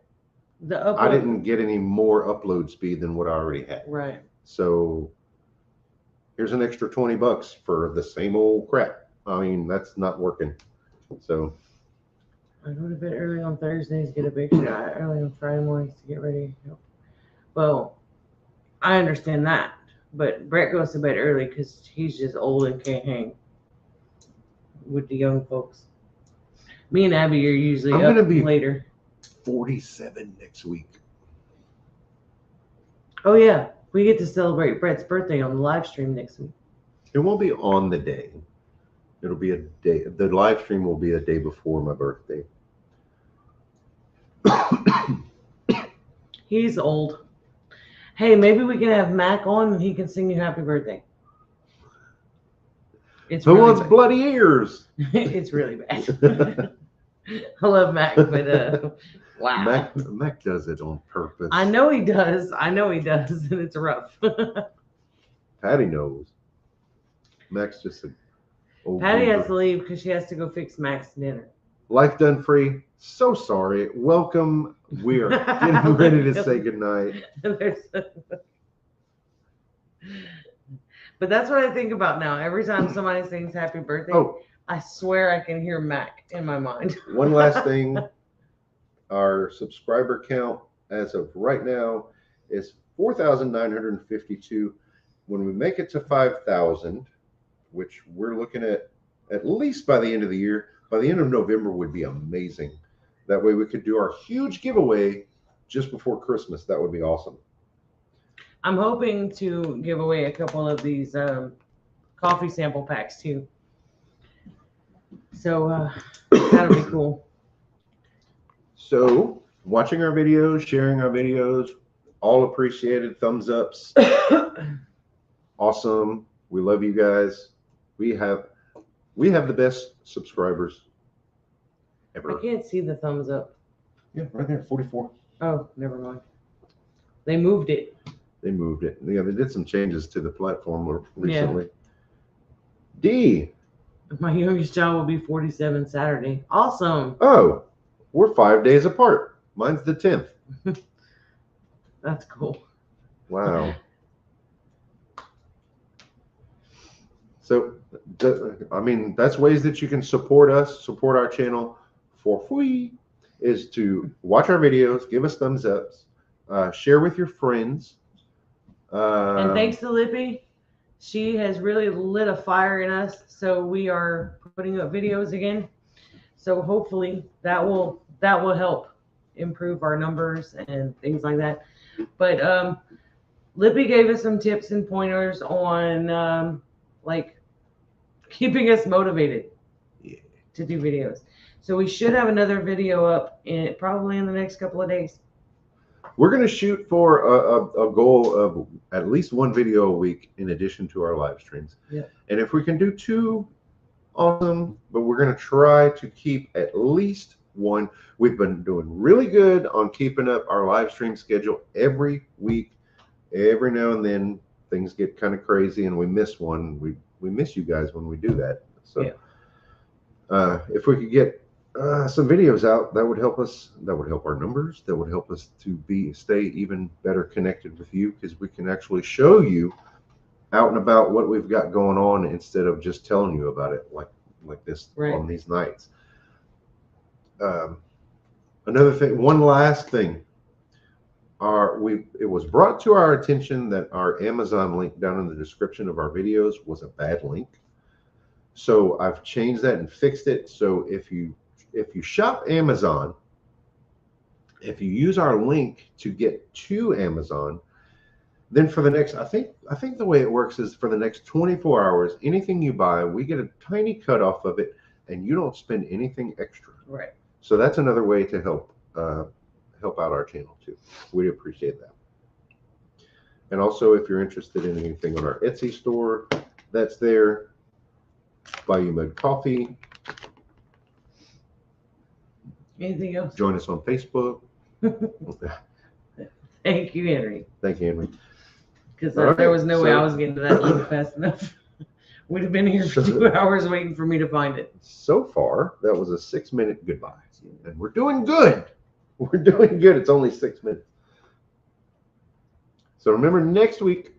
I didn't get any more upload speed than what I already had. Right. So here's an extra $20 for the same old crap. I mean, that's not working. So I go to bed early on Thursdays, get a big shot early on Friday mornings to get ready. Well, I understand that, but Brett goes to bed early because he's just old and can't hang with the young folks. Me and Abby are usually up later. 47 next week. Oh yeah, we get to celebrate Brett's birthday on the live stream next week. It won't be on the day. It'll be a day. The live stream will be a day before my birthday. He's old. Hey, maybe we can have Mac on and he can sing you happy birthday. It's Who really wants bad. bloody ears? It's really bad. I love Mac, but wow. Mac does it on purpose. I know he does. And it's rough. Patty knows. Max just said, "Oh, Patty has to leave because she has to go fix Max dinner. Life done free. So sorry. Welcome. We are getting ready to say goodnight. But that's what I think about now. Every time somebody sings happy birthday, Oh, I swear I can hear Mac in my mind. one last thing. Our subscriber count as of right now is 4,952. When we make it to 5,000, which we're looking at least by the end of the year, by the end of November would be amazing. That way we could do our huge giveaway just before Christmas. That would be awesome. I'm hoping to give away a couple of these coffee sample packs too. So that'll be cool. So watching our videos, sharing our videos, all appreciated. Thumbs ups. Awesome. We love you guys. We have the best subscribers ever. I can't see the thumbs up. Yeah, right there, 44. Oh, never mind. They moved it. They moved it. Yeah, they did some changes to the platform recently. Yeah. D. My youngest child will be 47 Saturday. Awesome. Oh, we're 5 days apart. Mine's the 10th. That's cool. Wow. So, I mean, that's ways that you can support us, support our channel for free, is to watch our videos, give us thumbs ups, share with your friends. And thanks to Lippy, she has really lit a fire in us. So we are putting up videos again. So hopefully that will help improve our numbers and things like that. But Lippy gave us some tips and pointers on like keeping us motivated to do videos. So we should have another video up probably in the next couple of days. We're going to shoot for a goal of at least one video a week in addition to our live streams. Yeah. And if we can do 2, awesome. But we're going to try to keep at least 1. We've been doing really good on keeping up our live stream schedule every week. Every now and then things get kind of crazy and we miss one. We miss you guys when we do that. So yeah. If we could get some videos out, that would help us. That would help our numbers. That would help us to stay even better connected with you, because we can actually show you out and about what we've got going on instead of just telling you about it like this on these nights. Another thing, one last thing. It was brought to our attention that our Amazon link down in the description of our videos was a bad link. So I've changed that and fixed it. So if you shop Amazon, if you use our link to get to Amazon, then for the next, I think the way it works is for the next 24 hours, anything you buy, we get a tiny cut off of it, and you don't spend anything extra. Right. So that's another way to help out our channel too. We'd appreciate that. And also, if you're interested in anything on our Etsy store, that's there. Buy You Mug Coffee. Anything else? Join us on Facebook. Thank you, Henry. Thank you, Henry. Because there was no way I was getting to that link fast enough. We'd have been here for 2 hours waiting for me to find it. So far, that was a 6-minute goodbye. And we're doing good. We're doing good. It's only 6 minutes. So remember, next week,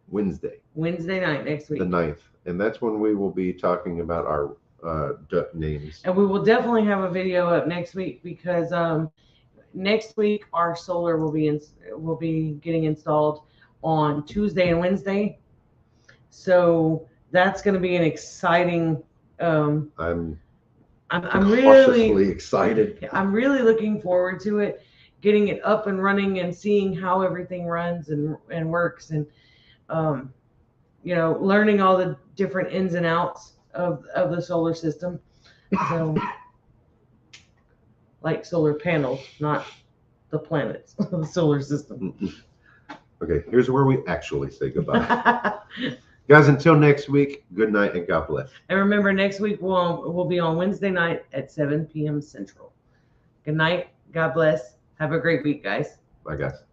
Wednesday night next week. The 9th. And that's when we will be talking about our duck names. And we will definitely have a video up next week, because next week our solar will be getting installed on Tuesday and Wednesday. So that's going to be an exciting. I'm really excited. I'm really looking forward to it, getting it up and running and seeing how everything runs and works, and learning all the different ins and outs of the solar system. So like solar panels, not the planets, the solar system. Okay, here's where we actually say goodbye. Guys, until next week, good night and God bless. And remember, next week we'll be on Wednesday night at 7 p.m. Central. Good night. God bless. Have a great week, guys. Bye, guys.